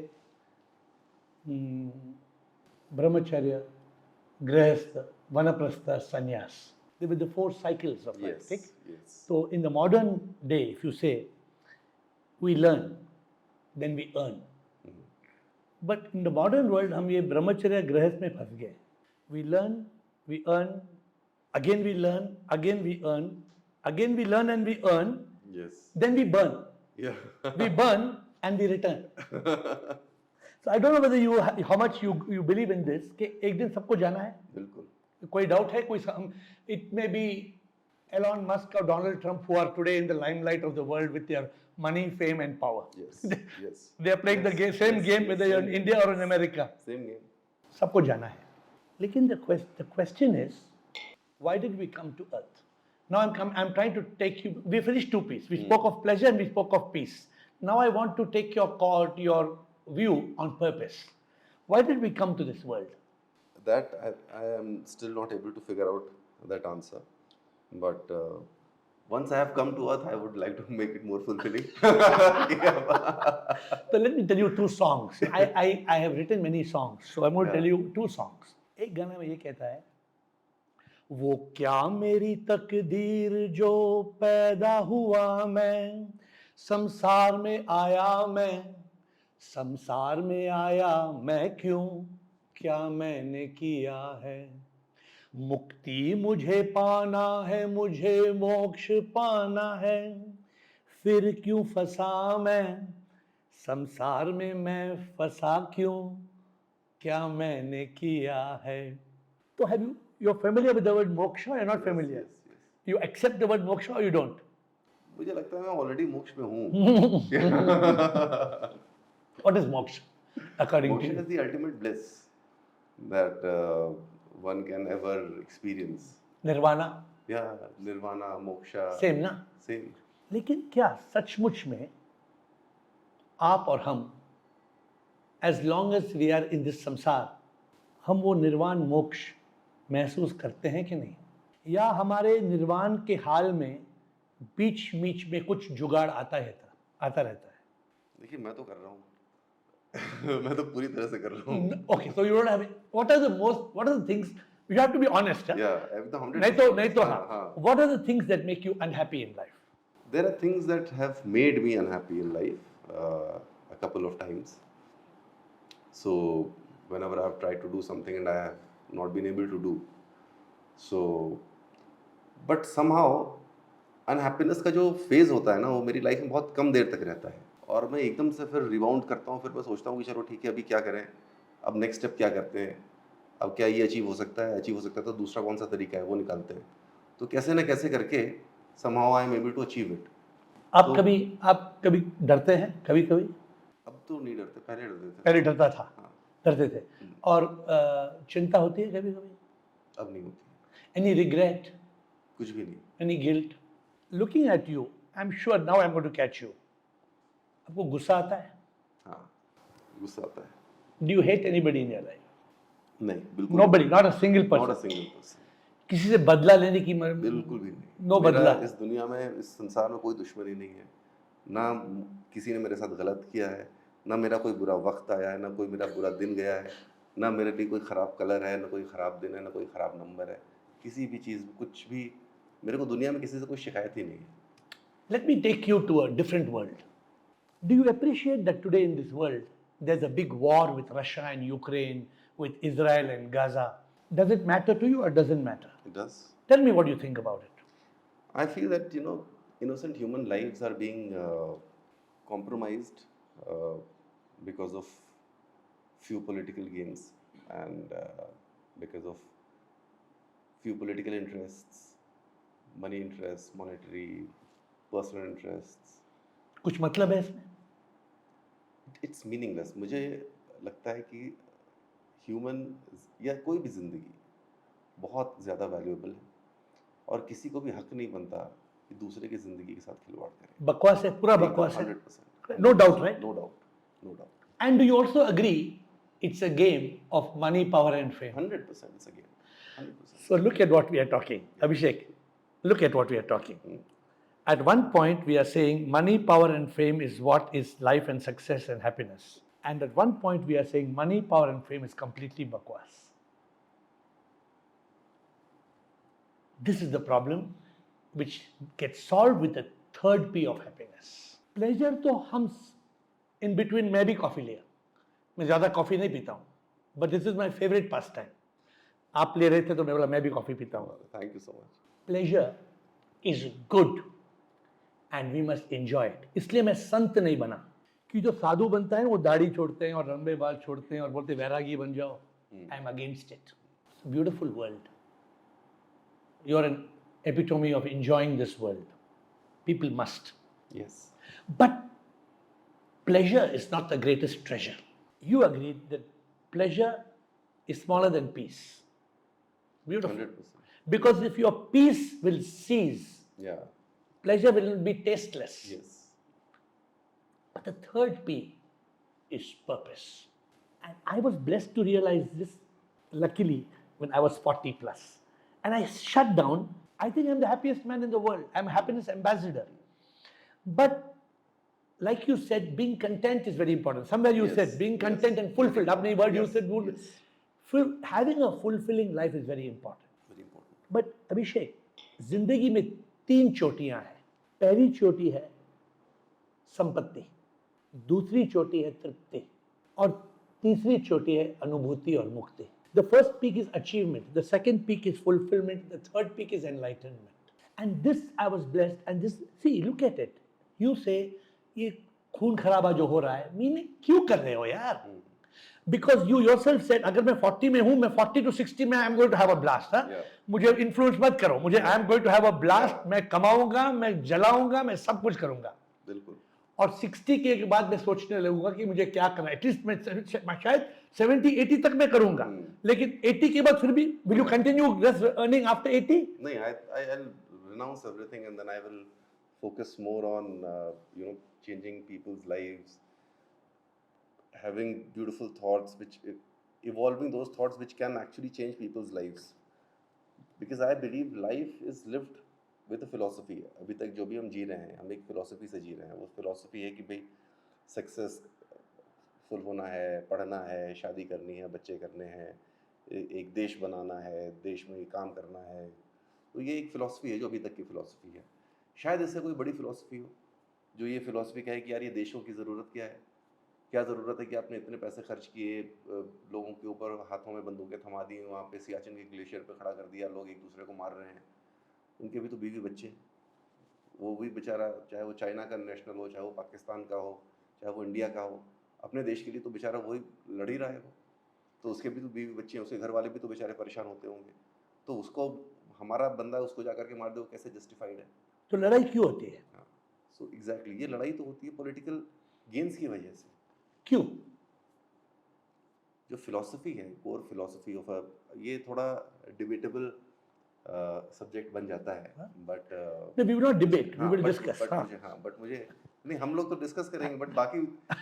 ब्रह्मचर्य, गृहस्थ, वानप्रस्थ, संन्यास. They were the 4 cycles of life. Yes. Yes. So in the modern day, if you say, we learn, then we earn. But in the modern world, हम ये ब्रह्मचर्य गृहस्थ में फंस गए. We learn, we earn, again we learn, again we earn, again we learn and we earn, Yes. then we burn. Yeah. We burn and we return. So I don't know whether how much you believe in this कि एक दिन सबको जाना है. बिल्कुल. कोई doubt है? It may be Elon Musk or Donald Trump who are today in the limelight of the world with their money, fame, and power. Yes. Yes. They are playing the same game whether you're in India or in America. Same game. सबको जाना है. लेकिन the question is, why did we come to earth? Now I'm trying to take you. We finished 2 P's. We spoke of pleasure and we spoke of peace. Now I want to take your view on purpose. Why did we come to this world? That I am still not able to figure out that answer. But once I have come to earth, I would like to make it more fulfilling. So let me tell you 2 songs. I have written many songs, so I'm going to tell you 2 songs. एक गाना में ये कहता है, वो क्या मेरी तकदीर जो पैदा हुआ मैं, संसार में आया मैं क्यों, क्या मैंने किया है, मुक्ति मुझे पाना है, मुझे मोक्ष पाना है, फिर क्यों फंसा मैं, संसार में मैं फंसा क्यों, क्या मैंने किया है. तो you're familiar with the word moksha or you're not familiar? Yes, yes. You accept the word moksha or you don't? मुझे लगता है मैं ऑलरेडी मोक्ष में हूँ. What is moksha according to Moksha you? is the ultimate bliss that one can ever experience. Nirvana? Yeah, nirvana, moksha. Same ना? Same. लेकिन क्या सचमुच में आप और हम as long as we are in this samsar, हम वो निर्वाण मोक्ष महसूस करते हैं कि नहीं, या हमारे निर्वाण के हाल में बीच बीच में कुछ जुगाड़ आता रहता है. देखिए मैं तो कर रहा हूँ मैं तो पूरी तरह से कर रहा हूँ. Okay, so you don't have it. What are the things, you have to be honest, huh? Yeah, एकदम 100%. नहीं तो हाँ. हाँ. What are the things that make you unhappy in life? There are things that have made me unhappy in life a couple of times. So whenever I've tried to do something and I have not been able to do, so but somehow unhappiness का जो phase होता है ना, वो मेरी life में बहुत कम देर तक रहता है और मैं एकदम से फिर रिबाउंड करता हूँ. फिर मैं सोचता हूँ कि चलो ठीक है, अभी क्या करें, अब नेक्स्ट स्टेप क्या करते हैं, अब क्या ये अचीव हो सकता है तो दूसरा कौन सा तरीका है वो निकालते हैं. तो कैसे ना कैसे करके somehow I am able to achieve it. आप कभी डरते हैं कभी? अब तो नहीं डरते, पहले डरते थे. पहले डरता था, हाँ. डरते थे. और चिंता होती है कभी? अब नहीं होती. Any regret? कुछ भी नहीं. Any guilt? Looking at you, I'm sure now I'm going to catch you. आपको गुस्सा आता है? हाँ, गुस्सा आता है. Do you hate anybody in your life? नहीं, बिल्कुल. Nobody, not a single Not a person. single person. किसी से बदला लेने की बिल्कुल भी नहीं. No मेरा बदला. इस दुनिया में, इस संसार में कोई दुश्मनी नहीं है. ना किसी ने मेरे साथ गलत किया है, ना मेरा कोई बुरा वक्त आया है, ना कोई मेरा बुरा दिन गया है, ना मेरे लिए कोई ख़राब कलर है, ना कोई ख़राब दिन है, ना कोई ख़राब नंबर है. किसी भी चीज़, कुछ भी, मेरे को दुनिया में किसी से कोई शिकायत ही नहीं है. Let me take you to a different world. Do you appreciate that today in this world there's a big war with Russia and Ukraine, with Israel and Gaza? Does it matter to you or doesn't matter? It does. Tell me what you think about it. I feel that, innocent human lives are being compromised because of few political gains and because of few political interests, money interests, monetary, personal interests. कुछ मतलब है इसमें? It's meaningless. मुझे लगता है कि human या कोई भी ज़िंदगी बहुत ज़्यादा वैल्यूएबल है और किसी को भी हक नहीं बनता कि दूसरे की ज़िंदगी के साथ खिलवाड़ करे. बकवास है, पूरा बकवास है. 100%. No doubt, right? No doubt. No doubt. And do you also agree it's a game of money, power and fame? 100% it's a game. 100%. So look at what we are talking. Abhishek, look at what we are talking. At one point we are saying money, power and fame is what is life and success and happiness. And at one point we are saying money, power and fame is completely bakwas. This is the problem which gets solved with the third P of happiness. Pleasure तो हम in between मैं भी coffee लिया. मैं ज़्यादा coffee नहीं पीता हूँ. But this is my favorite pastime. आप ले रहे थे तो मैं बोला मैं भी कॉफ़ी पीता हूँ. Thank you so much. Pleasure is good and we must enjoy it. इसलिए मैं संत नहीं बना कि जो साधु बनता है वो दाढ़ी छोड़ते हैं और लंबे बाल छोड़ते हैं और बोलते वैरागी बन जाओ. I am against it. It's a beautiful world. You are an epitome of enjoying this world. People must. Yes. But pleasure is not the greatest treasure. You agreed that pleasure is smaller than peace. Beautiful. 100%. Because if your peace will cease, Yeah. pleasure will be tasteless. Yes. But the third P is purpose. And I was blessed to realize this, luckily, when I was 40 plus. And I shut down. I think I'm the happiest man in the world. I'm a happiness ambassador. But like you said, being content is very important. Somewhere you Yes, said being yes. content and fulfilled. Apne word you Yes, said, yes. having a fulfilling life is very important. Very important. But Abhishek, जिंदगी में 3 चोटियां हैं. पहली चोटी है संपत्ति, दूसरी चोटी है तृप्ति और तीसरी चोटी है अनुभूति और मुक्ति. The first peak is achievement, the second peak is fulfillment, the third peak is enlightenment. And this I was blessed, and this, see, look at it. You say ये खून खराबा जो हो रहा है, मीनिंग क्यों कर रहे हो यार? Because you yourself said अगर मैं 40 में हूँ, मैं 40 to 60 में I am going to have a blast. हाँ? Yeah. मुझे इन्फ्लुएंस मत करो, मुझे I am going to have a blast. मैं कमाऊंगा, मैं जलाऊंगा, मैं सब कुछ करूंगा. बिल्कुल. और 60 के बाद मैं सोचने लगूंगा कि मुझे क्या करना है. एटलीस्ट मैं शायद 70-80 तक मैं करूंगा. लेकिन 80 के बाद फिर भी will you continue just earning after 80? नहीं, I'll renounce everything and then I will focus more on changing people's lives. having beautiful thoughts, which evolving those thoughts which can actually change people's lives. Because I believe life is lived with a philosophy. अभी तक जो भी हम जी रहे हैं, हम एक philosophy से जी रहे हैं. वो philosophy है कि भाई सक्सेसफुल होना है, पढ़ना है, शादी करनी है, बच्चे करने हैं, एक देश बनाना है, देश में काम करना है. तो ये एक फ़िलॉसफी है जो अभी तक की फ़िलॉसफी है. शायद इससे कोई बड़ी फ़िलॉसफी हो जो ये फ़िलॉसफी कहे कि यार ये देशों की ज़रूरत क्या है, क्या ज़रूरत है कि आपने इतने पैसे खर्च किए, लोगों के ऊपर हाथों में बंदूकें थमा दी, वहाँ पे सियाचिन के ग्लेशियर पे खड़ा कर दिया, लोग एक दूसरे को मार रहे हैं. उनके भी तो बीवी बच्चे हैं. वो भी बेचारा, चाहे वो चाइना का नेशनल हो, चाहे वो पाकिस्तान का हो, चाहे वो इंडिया का हो, अपने देश के लिए तो बेचारा वही लड़ ही रहा है वो. तो उसके भी तो बीवी बच्चे हैं, उसके घर वाले भी तो बेचारे परेशान होते होंगे. तो उसको हमारा बंदा उसको जा करके मार दे, वो कैसे जस्टिफाइड है? तो लड़ाई क्यों होती है? हाँ. सो एग्जैक्टली ये लड़ाई तो होती है पॉलिटिकल गेन्स की वजह से. क्यों? जो फिलॉसफी है, कोर फिलॉसफी ऑफ ये थोड़ा डिबेटेबल सब्जेक्ट बन जाता है. But No, we will not debate. We will discuss. हाँ. बट मुझे नहीं, हम लोग तो डिस्कस करेंगे, बट बाकी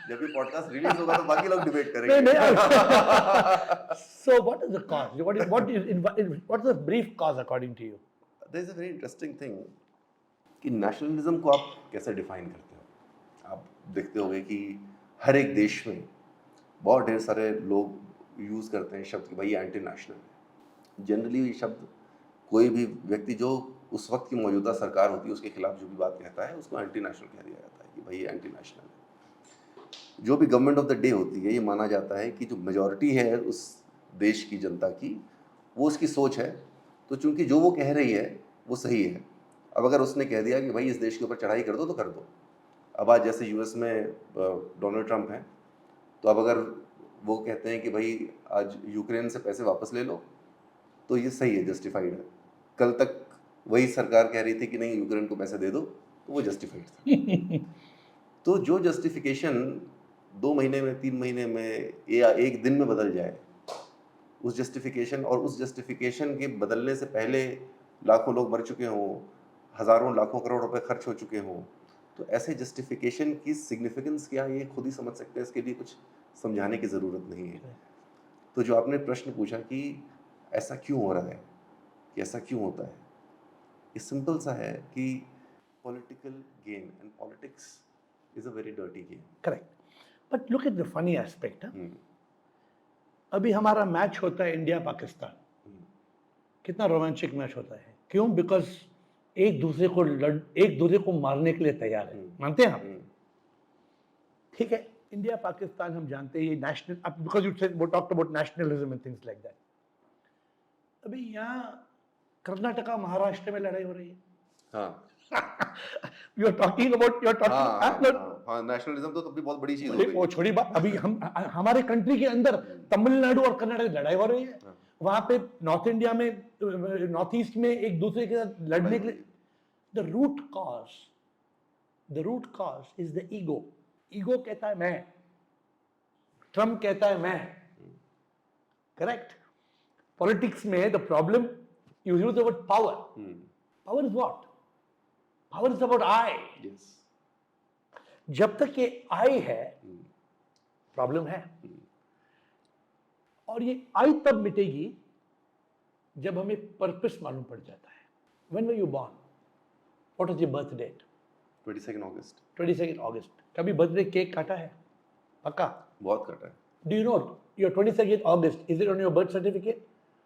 जब ये पॉडकास्ट रिलीज होगा तो बाकी लोग डिबेट नहीं, करेंगे. नहीं. So what is the cause? What is the brief cause according to you? There is a very interesting thing कि नेशनलिज्म को आप कैसे डिफाइन करते हो. आप देखते होंगे कि हर एक देश में बहुत ढेर सारे लोग यूज़ करते हैं शब्द कि भाई एंटी नेशनल है. जनरली ये शब्द कोई भी व्यक्ति जो उस वक्त की मौजूदा सरकार होती है उसके खिलाफ जो भी बात कहता है उसको एंटी नेशनल कह दिया जाता है कि भाई ये एंटी नेशनल है. जो भी गवर्नमेंट ऑफ द डे होती है, ये माना जाता है कि जो मेजॉरिटी है उस देश की जनता की, वो उसकी सोच है. तो चूंकि जो वो कह रही है वो सही है. अब अगर उसने कह दिया कि भाई इस देश के ऊपर चढ़ाई कर दो तो कर दो. अब आज जैसे यूएस में डोनाल्ड ट्रंप हैं, तो अब अगर वो कहते हैं कि भाई आज यूक्रेन से पैसे वापस ले लो, तो ये सही है, जस्टिफाइड है. कल तक वही सरकार कह रही थी कि नहीं यूक्रेन को पैसे दे दो, तो वो जस्टिफाइड था. तो जो जस्टिफिकेशन 2 महीने में, 3 महीने में या एक दिन में बदल जाए, उस जस्टिफिकेशन और उस जस्टिफिकेशन के बदलने से पहले लाखों लोग मर चुके हों, हज़ारों लाखों करोड़ रुपए खर्च हो चुके हों, तो ऐसे जस्टिफिकेशन की सिग्निफिकेंस क्या है ये खुद ही समझ सकते हैं. इसके लिए कुछ समझाने की ज़रूरत नहीं है. तो जो आपने प्रश्न पूछा कि ऐसा क्यों हो रहा है, कि ऐसा क्यों होता है, ये सिंपल सा है कि political game, and politics is a very dirty game. Correct. But look at the funny aspect. अभी हमारा मैच होता है इंडिया पाकिस्तान. कितना रोमांचक मैच होता है. क्यों? बिकॉज एक दूसरे को मारने के लिए तैयार है. मानते हैं आप? ठीक है. इंडिया पाकिस्तान हम जानते हैं ये national, because you talked about nationalism and things like that. अभी यहाँ कर्नाटका महाराष्ट्र में लड़ाई हो रही है. हाँ. यू आर टॉकिंग हाँ, नेशनलिज्म तो भी बहुत बड़ी चीज हो गई. वो छोड़ी बात. अभी हमारे कंट्री के अंदर तमिलनाडु और कर्नाटक की लड़ाई हो रही है. वहां पे नॉर्थ इंडिया में, नॉर्थ ईस्ट में एक दूसरे के साथ लड़ने के लिए. The root cause is the ego. Ego कहता है मैं, ट्रम्प कहता है मैं. करेक्ट. पॉलिटिक्स में the problem, you use the word power. Power is what? Power is about I. Yes. जब तक ये आई है प्रॉब्लम है. और ये आई तब मिटेगी जब हमें पर्पस मालूम पड़ जाता है. When were you born? What was your birth date? 22 अगस्त. 22 अगस्त. कभी बर्थडे केक काटा है? पक्का? बहुत कटा है. Do you know your 22 August, is it on your birth certificate?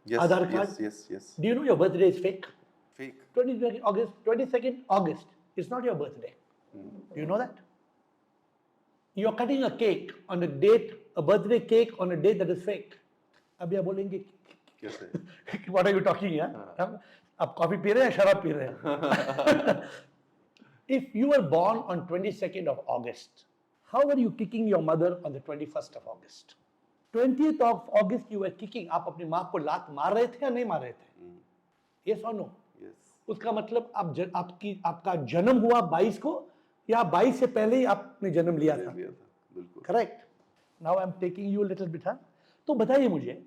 Yes, Aadhaar card? yes. Do you know your birthday is fake? Fake. 22nd August is not your birthday. Do you know that? You are cutting a cake on a date, a birthday cake on a date that is fake. अभी आप बोलेंगे कैसे? What are you talking? आप coffee P रहे हैं, शराब P रहे हैं? If you were born on 22nd of August, how were you kicking your mother on the 21st of August? 20th of August you were kicking. आप अपनी माँ को लात मार रहे थे या नहीं मार रहे थे? Yes or no? Yes. उसका मतलब आपका जन्म हुआ 22 को या 22 से पहले ही आपने जन्म लिया था. बिल्कुल. Correct. Now I am taking you little bit. तो बताइए मुझे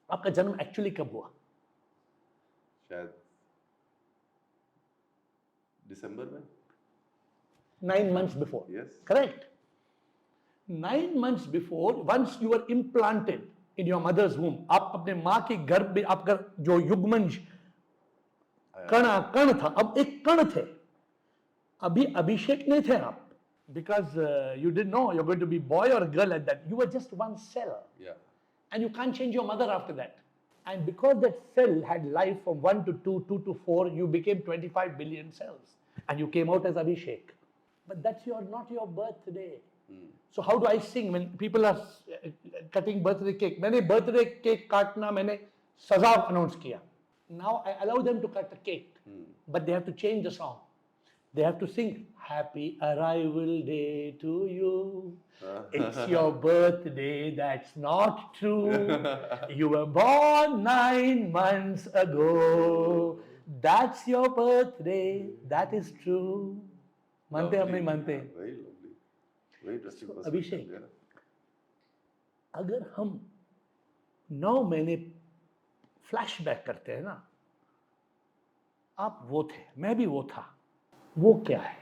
आपका जन्म एक्चुअली कब हुआ? शायद दिसंबर में. 9 months before. Yes. Correct. 9 months before, once you were implanted in your mother's womb, आप अपने माँ के गर्भ में आपका जो युग्मंज कण था, अब एक कण थे, अभी अभिषेक नहीं थे आप, because you didn't know you're going to be boy or girl at that. You were just one cell, Yeah. and you can't change your mother after that. And because that cell had life from 1 to 2, 2 to 4, you became 25 billion cells, and you came out as Abhishek. But that's not your birthday. So how do I sing when people are cutting birthday cake? मैंने birthday cake काटना मैंने सजा announce किया. Now I allow them to cut the cake, but they have to change the song. They have to sing Happy Arrival Day to you. It's your birthday, that's not true. You were born 9 months ago. That's your birthday, that is true. मानते हम नहीं मानते. Very lovely. Very interesting perspective. अभिषेक, Yeah. अगर हम 9 महीने flashback करते हैं ना, आप वो थे, मैं भी वो था, वो क्या है?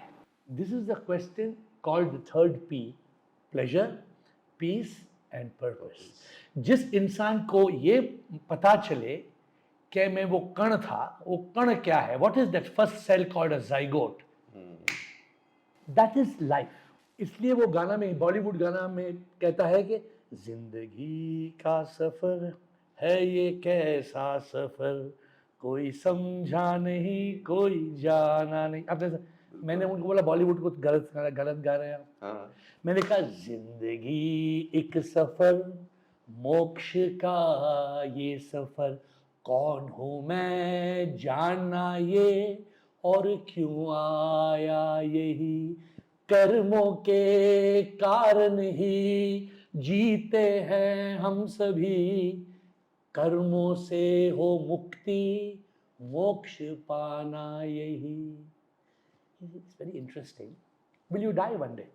This is the question called the third P, pleasure, peace and purpose. जिस इंसान को ये पता चले कि मैं वो कण था, वो कण क्या है, what is that first cell called a zygote, that is life. इसलिए वो गाना में, बॉलीवुड गाना में कहता है कि जिंदगी का सफर है ये कैसा सफर, कोई समझा नहीं कोई जाना नहीं. आपने, मैंने उनको बोला बॉलीवुड को गलत गा रहे हैं आप. हाँ. मैंने कहा जिंदगी एक सफर, मोक्ष का ये सफर, कौन हूँ मैं जानना ये, और क्यों आया यही, कर्मों के कारण ही जीते हैं हम सभी, कर्मों से हो मुक्ति, मोक्ष पाना यही. It's very interesting. Will you die one day?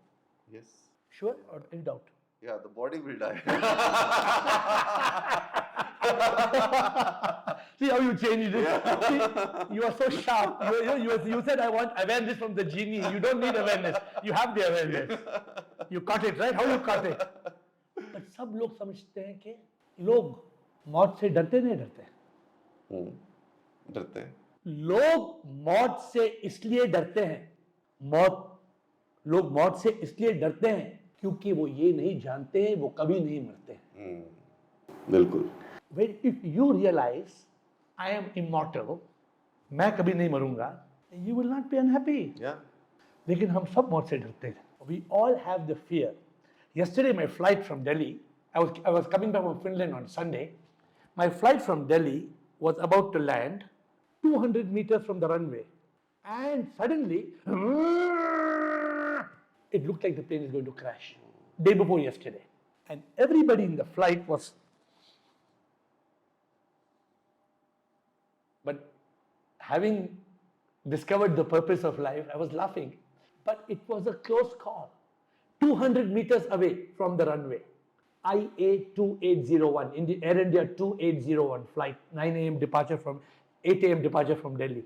Yes. Sure or in doubt? Yeah, the body will die. See how you changed it. See, you are so sharp. You said I want awareness from the genie. You don't need awareness. You have the awareness. You caught it, right? How you caught it? But सब लोग समझते हैं कि लोग मौत से डरते नहीं डरते. डरते हैं. लोग मौत से इसलिए डरते हैं, लोग मौत से इसलिए डरते हैं क्योंकि वो ये नहीं जानते हैं वो कभी नहीं मरते हैं. बिल्कुल. When if you realize I am immortal, मैं कभी नहीं मरूंगा, you will not be unhappy. Yeah. लेकिन हम सब मौत से डरते हैं. We all have the fear. Yesterday my flight from Delhi, I was coming back from Finland on Sunday. My flight from Delhi was about to land 200 meters from the runway, and suddenly it looked like the plane is going to crash. Day before yesterday, and everybody in the flight was, but having discovered the purpose of life, I was laughing. But it was a close call. 200 meters away from the runway. IA 2801, Air India 2801 flight, 9 a.m. departure from 8 a.m. departure from Delhi.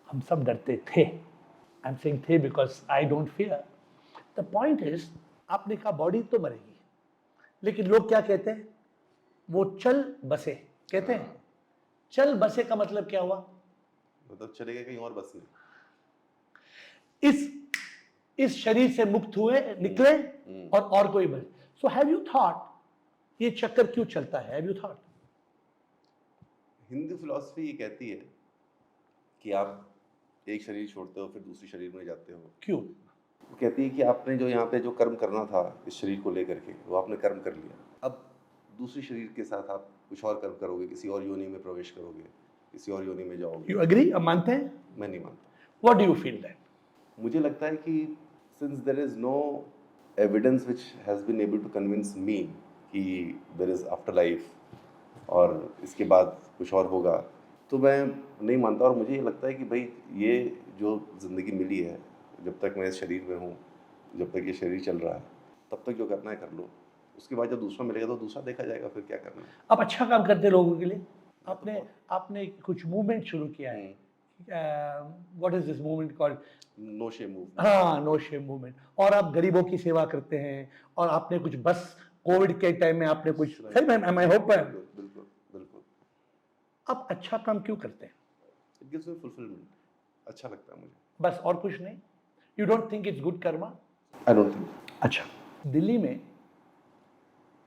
हम सब डरते थे. I'm saying थे because I don't fear. The point is, आपने कहा body तो मरेगी, लेकिन लोग क्या कहते हैं, वो चल बसे कहते हैं. चल बसे का मतलब क्या हुआ? मतलब चले गए कहीं और बस नहीं. इस शरीर से मुक्त हुए, निकले और कोई बस. So have you thought ये चक्कर क्यों चलता है? Have you thought? Hindu philosophy ये कहती है कि आप एक शरीर छोड़ते हो फिर दूसरी शरीर में जाते हो. क्यों? वो कहती है कि आपने जो यहाँ पे जो कर्म करना था इस शरीर को लेकर के, वो आपने कर्म कर लिया. अब दूसरी शरीर के साथ आप कुछ और कर्म करोगे, किसी और योनि में प्रवेश करोगे, किसी और योनि में जाओगे. You agree? अब मानते हैं? मैं नहीं मानता. What do you feel then? मुझे लगता है कि since there is no evidence which has been able to convince me कि there is afterlife और इसके बाद कुछ और होगा, तो मैं नहीं मानता. और मुझे ये लगता है कि भाई ये जो ज़िंदगी मिली है, जब तक मैं इस शरीर में हूँ, जब तक ये शरीर चल रहा है, तब तक जो करना है कर लो. उसके बाद जब दूसरा मिलेगा तो दूसरा देखा जाएगा फिर क्या करना है. आप अच्छा काम करते लोगों के लिए. आपने कुछ मूवमेंट शुरू किया है what is this movement called, no shame move. हाँ, नो शेम मूवमेंट, और आप गरीबों की सेवा करते हैं, और आपने कुछ बस कोविड के टाइम में आपने कुछ सही में, आई होप, बिल्कुल बिल्कुल बिल्कुल. आप अच्छा काम क्यों करते हैं? It gives me fulfilment. अच्छा लगता है मुझे. बस और कुछ नहीं? You don't think it's good Karma? I don't think. अच्छा, दिल्ली में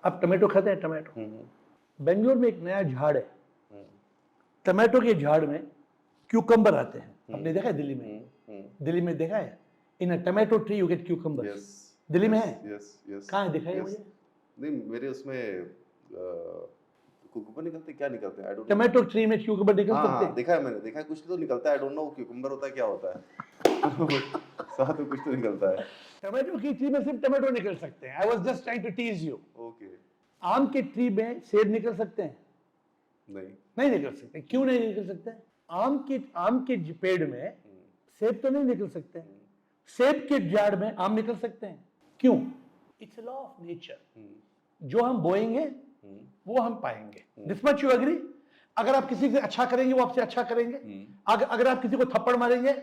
आप टमाटो खाते हैं? टमाटो, बेंगलोर में एक नया झाड़ है, टमाटो के झाड़ में क्यूकम्बर आते हैं. आपने देखा है दिल्ली में? दिल्ली में देखा है? In a tomato tree you get cucumber. Yes. Delhi में है? Yes yes. कहाँ है, दिखाइए मुझे. नहीं, मेरे उसमें कुकुम्बर निकलते, क्या निकलते हैं? I don't. टमाटो ट्री में क्यूकम्बर निकल सकते हाँ, हैं? देखा है मैंने, देखा है, कुछ तो निकलता है. आई डोंट नो क्यूकम्बर होता है क्या होता है. साथ में कुछ तो निकलता है. टमाटो की ट्री में सिर्फ टमाटो निकल सकते हैं. I was just trying to tease you. Okay. आम के ट्री में सेब निकल सकते हैं? नहीं. नहीं निकल सकते. क्यों नहीं निकल सकते? आम के पेड़ में सेब तो नहीं निकल सकते. सेब के झाड़ में आम निकल सकते हैं. क्यों? It's law of nature. जो हम बोएंगे वो हम पाएंगे. This much you agree? अगर आप किसी से अच्छा करेंगे वो आपसे अच्छा करेंगे. अगर आप किसी को थप्पड़ मारेंगे,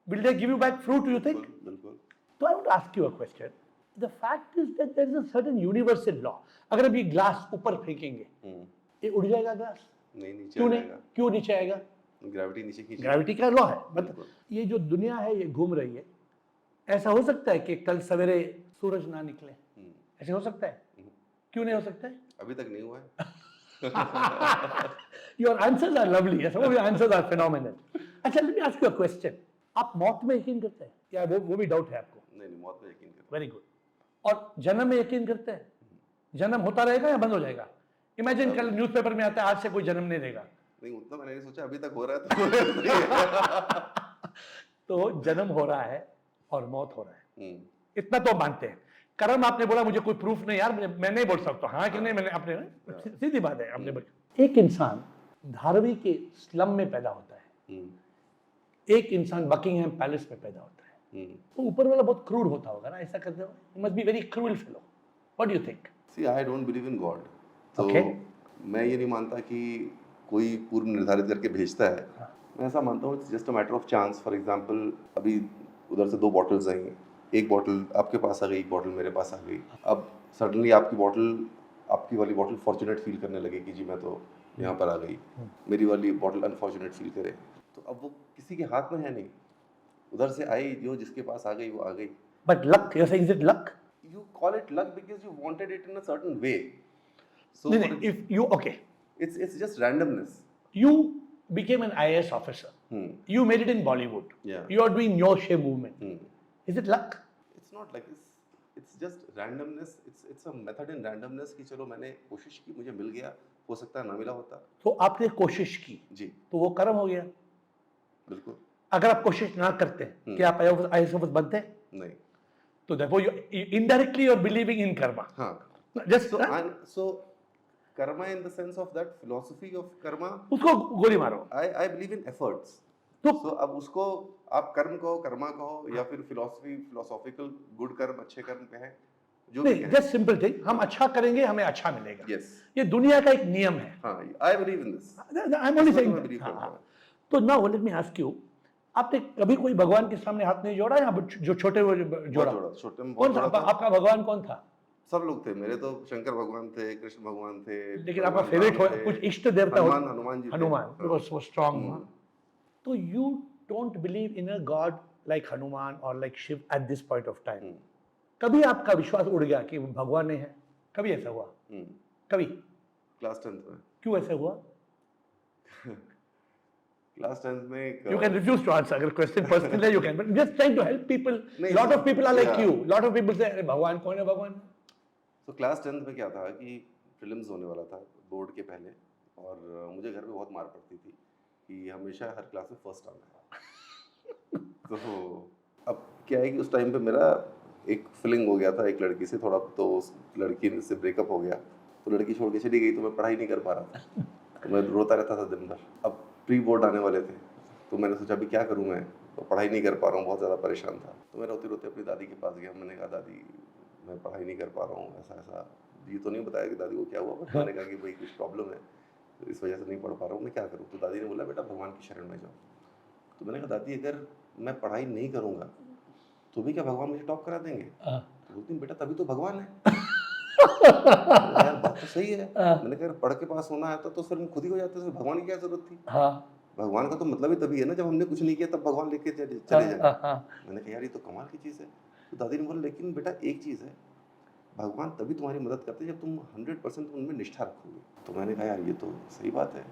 will they give you back fruit, you think? बिल्कुल. So I want to ask you a question. The fact is that there is a certain universal law. अगर आप ये ग्लास ऊपर फेंकेंगे, ये उड़ जाएगा ग्लास? नहीं, नीचे क्यों आ नहीं? जाएगा. क्यों नीचे आएगा? ग्रेविटी नीचे खींच. ग्रेविटी का लॉ है. मतलब ये जो दुनिया है ये घूम रही है. ऐसा हो सकता है कि कल सवेरे सूरज ना निकले? ऐसे हो सकता है? क्यों नहीं हो सकता है? अभी तक नहीं हुआ है. Your answers are lovely. Some of your answers are phenomenal. अच्छा, let me ask you a question. आप मौत में यकीन करते हैं या वो भी डाउट है आपको? नहीं, मौत में यकीन करता. Very good. और जन्म में यकीन करते हैं? जन्म होता रहेगा या बंद हो जाएगा? इमेजिन कल न्यूज़पेपर में आता है आज से कोई जन्म नहीं देगा. नहीं, उतना मैंने नहीं सोचा. अभी तक हो रहा है तो तो जन्म हो रहा है और मौत हो रहा है, इतना तो मानते हैं. कर्म आपने बोला मुझे कोई प्रूफ नहीं यार, मैं नहीं बोल सकता. हाँ कि नहीं? मैंने आपने सीधी बात है आपने बोली. एक इंसान धारवी के स्लम में पैदा होता है, एक इंसान बकिंगहैम पैलेस में पैदा होता है. तो ऊपर वाला बहुत क्रूर होता होगा ना ऐसा करते हुए. He must be very cruel fellow. What do you think? See, I don't believe in God. तो Okay. मैं ये नहीं मानता कि कोई पूर्व निर्धारित करके भेजता है. मैं ऐसा मानता हूँ it's just a matter of chance. For example, अभी उधर से 2 बॉटल्स आई, एक बॉटल आपके पास आ गई, एक बॉटल मेरे पास आ गई. अब सडनली आपकी वाली बॉटल फॉर्चुनेट फील करने लगे कि जी मैं तो यहाँ पर आ गई. मेरी वाली बॉटल अनफॉर्चुनेट फील करे. तो अब वो किसी के हाथ में है नहीं. उधर से आई, जो जिसके पास आ गई वो आ गई. But luck, you saying, is it luck? You call it luck because you wanted it in a certain way. So No, if you, okay, it's just randomness. you became an IAS officer. You made it in Bollywood. Yeah. You are doing no shame movement. Is it luck? It's not like this. It's just randomness. It's a method in randomness कि चलो मैंने कोशिश की, मुझे मिल गया, हो सकता है ना मिला होता. तो आपने कोशिश की जी. तो वो कर्म हो गया. बिल्कुल. अगर आप कोशिश ना करते क्या आप IAS ऑफिसर बनते? नहीं. तो therefore you indirectly you're believing in karma. हाँ. Just So karma in the sense of that philosophy of karma. उसको गोली मारो. I believe in efforts. तो So अब उसको आप कर्म कहो, कर्मा कहो, या फिर philosophical गुड कर्म, अच्छे कर्म कहें, जो भी नहीं, कहें. जस्ट सिंपल थिंग, हम अच्छा करेंगे हमें अच्छा मिलेगा. Yes. ये दुनिया का एक नियम है. हाँ, I believe in this. I'm only saying I that. believe हाँ. in. तो now let me ask you, आपने कभी कोई भगवान के सामने हाथ नहीं जोड़ा या जो छोटे वो जोड़ा? छोटे में कौन बहुत था जोड़ा था. आपका भगवान? कौन था? सब लोग थे. मेरे तो शंकर भगवान थे, कृष्ण भगवान थे. लेकिन आपका फेवरेट हो कुछ इष्ट देवता हो? हनुमान जी थे. हनुमान, हाँ. because so strong. तो you don't believe in a god like Hanuman or like Shiv at this point of time. कभी आपका विश्वास उड़ गया कि भगवान नहीं है? कभी ऐसा हुआ? कभी? क्लास 10th में. क्यों ऐसा हुआ? क्लास 10th में एक, You can refuse to answer. अगर question personal है you can, but just trying to help people. नहीं, Lot of people are like yeah. you. Lot of people say अरे भगवान कौन है भगवान? तो क्लास 10th में क्या था कि फिल्म्स होने वाला था बोर्ड के पहले, और मुझे घर पे बहुत मार पड़ती थी कि हमेशा हर क्लास में फर्स्ट आना है. तो अब क्या है कि उस टाइम पे मेरा एक फीलिंग हो गया था एक लड़की से थोड़ा, तो उस लड़की से ब्रेकअप हो गया. तो लड़की छोड़ के चली गई, तो मैं पढ़ाई नहीं कर पा रहा था. तो मैं रोता रहता था दिन भर. अब प्री बोर्ड आने वाले थे, तो मैंने सोचा अभी क्या करूँ मैं, तो पढ़ाई नहीं कर पा रहा हूँ, बहुत ज़्यादा परेशान था. तो मैं रोते रोते अपनी दादी के पास गया. मैंने कहा दादी मैं पढ़ाई नहीं कर पा रहा हूँ, ऐसा ऐसा. ये तो नहीं बताया कि दादी को क्या हुआ, बट मैंने कहा कि भाई कुछ प्रॉब्लम है, तो इस वजह से नहीं पढ़ पा रहा हूँ, मैं क्या करूँ. तो दादी ने बोला बेटा भगवान की शरण में जाओ. तो मैंने कहा दादी अगर मैं पढ़ाई नहीं करूँगा तो भी क्या भगवान मुझे टॉप करा देंगे? हाँ। तो बोलती बेटा तभी तो भगवान है। मैंने कहा, यार बात तो सही है। हाँ। मैंने कहा पढ़ के पास होना आता तो फिर हम खुद ही हो जाते, तो भगवान की क्या जरूरत थी? हाँ भगवान का तो मतलब ही तभी है ना जब हमने कुछ नहीं किया तब भगवान लेके चले हाँ जाए। हाँ हाँ मैंने कहा यार ये तो कमाल की चीज़ है। तो दादी ने बोला लेकिन बेटा एक चीज़ है, भगवान तभी तुम्हारी मदद करते हैं जब तुम 100% उनमें निष्ठा रखोगे। तो मैंने कहा यार ये तो सही बात है।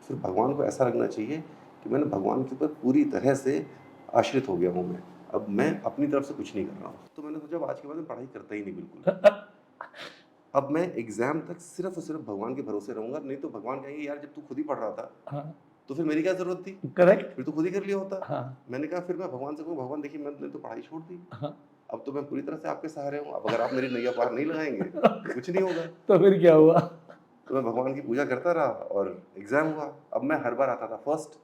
फिर भगवान को ऐसा लगना चाहिए कि मैंने भगवान के ऊपर पूरी तरह से आश्रित हो गया हूँ मैं, अब मैं अपनी तरफ से कुछ नहीं कर रहा हूँ। तो मैंने सोचा आज के बाद मैं पढ़ाई करता ही नहीं बिल्कुल। अब मैं एग्जाम तक सिर्फ और सिर्फ भगवान के भरोसे रहूंगा, नहीं तो भगवान कहेंगे यार जब तू खुद ही पढ़ रहा था हाँ तो फिर मेरी क्या जरूरत थी, करेक्ट फिर तो खुद ही कर लिया होता। हाँ मैंने कहा फिर मैं भगवान से कहूँ भगवान देखिए मैंने तो पढ़ाई छोड़ दी, हाँ अब तो मैं पूरी तरह से आपके सहारे हूँ, अब अगर आप मेरी नैया पार नहीं लगाएंगे तो कुछ नहीं होगा। तो फिर क्या हुआ? तो मैं भगवान की पूजा करता रहा और एग्जाम हुआ। अब मैं हर बार आता था फर्स्ट,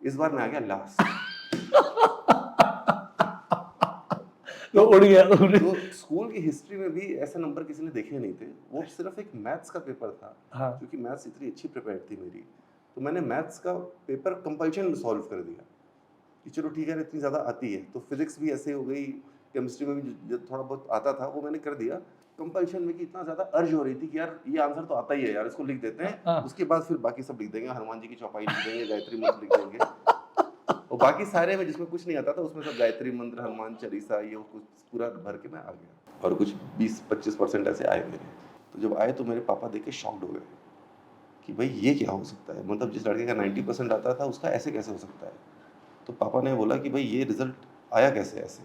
इस बार मैं आ गया लास्ट। तो उड़ गया तो स्कूल की हिस्ट्री में भी ऐसे नंबर किसी ने देखे नहीं थे। वो सिर्फ एक मैथ्स का पेपर था, हाँ क्योंकि मैथ्स इतनी अच्छी प्रिपेयर थी मेरी, तो मैंने मैथ्स का पेपर कंपल्शन में सॉल्व कर दिया कि चलो ठीक है इतनी ज़्यादा आती है। तो फिजिक्स भी ऐसे हो गई, केमिस्ट्री में भी जो थोड़ा बहुत आता था वो मैंने कर दिया कंपल्शन में, कि इतना ज़्यादा अर्ज हो रही थी कि यार ये आंसर तो आता ही है यार, इसको लिख देते हैं, हाँ। उसके बाद फिर बाकी सब लिख देंगे, हनुमान जी की चौपाई लिख देंगे, गायत्री मंत्र लिख देंगे, और बाकी सारे में जिसमें कुछ नहीं आता था उसमें सब गायत्री मंत्र, हनुमान चालीसा, ये कुछ पूरा भर के मैं आ गया। और कुछ 20-25% ऐसे आए मेरे। तो जब आए तो मेरे पापा देख के शॉक्ड हो गए कि भाई ये क्या हो सकता है, मतलब जिस लड़के का 90% आता था उसका ऐसे कैसे हो सकता है। तो पापा ने बोला कि भाई ये रिजल्ट आया कैसे ऐसे।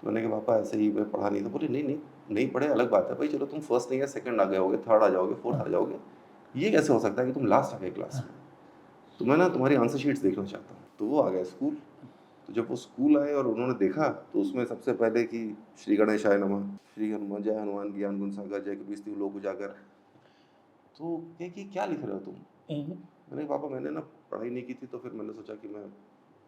तो मैंने कहा पापा ऐसे ही मैं पढ़ा नहीं था। बोले नहीं पढ़े अलग बात है भाई, चलो तुम फर्स्ट नहीं या सेकंड आ गए होगे, थर्ड आ जाओगे, फोर्थ आ जाओगे, ये कैसे हो सकता है कि तुम लास्ट आ गए क्लास में। तो मैं ना तुम्हारी आंसर शीट्स देखना चाहता हूँ। तो वो आ गए स्कूल। तो जब वो स्कूल आए और उन्होंने देखा तो उसमें सबसे पहले कि श्री गणेशाय नमः, श्री हनुमान, जय हनुमान ज्ञान गुण सागर, जय कपीस तिहु लोक उजागर। तो कहे कि क्या लिख रहे हो तुम। मैंने कहा पापा मैंने ना पढ़ाई नहीं की थी, तो फिर मैंने सोचा कि मैं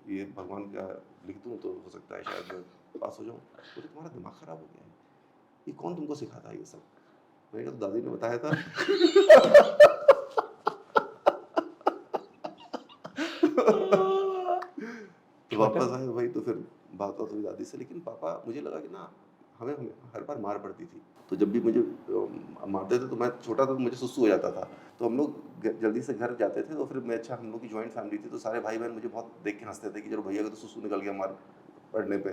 ये भगवान का लिख दूँ तो हो सकता है शायद मैं पास हो जाऊँ। बोले तुम्हारा दिमाग खराब हो गया है, ये कौन तुमको सिखाता है ये सब। मैंने कहा तो दादी ने बताया था। तो वापस आए भाई, तो फिर बात हुई दादी से। लेकिन पापा मुझे लगा कि ना हमें हर बार मार पड़ती थी, तो जब भी मुझे मारते थे तो मैं छोटा था तो मुझे सुसु हो जाता था, तो हम लोग जल्दी से घर जाते थे। तो फिर मैं अच्छा हम लोग की जॉइंट फैमिली थी, तो सारे भाई बहन मुझे बहुत देख के हंसते थे कि चलो भैया का तो सुसु निकल गया मार पड़ने पे।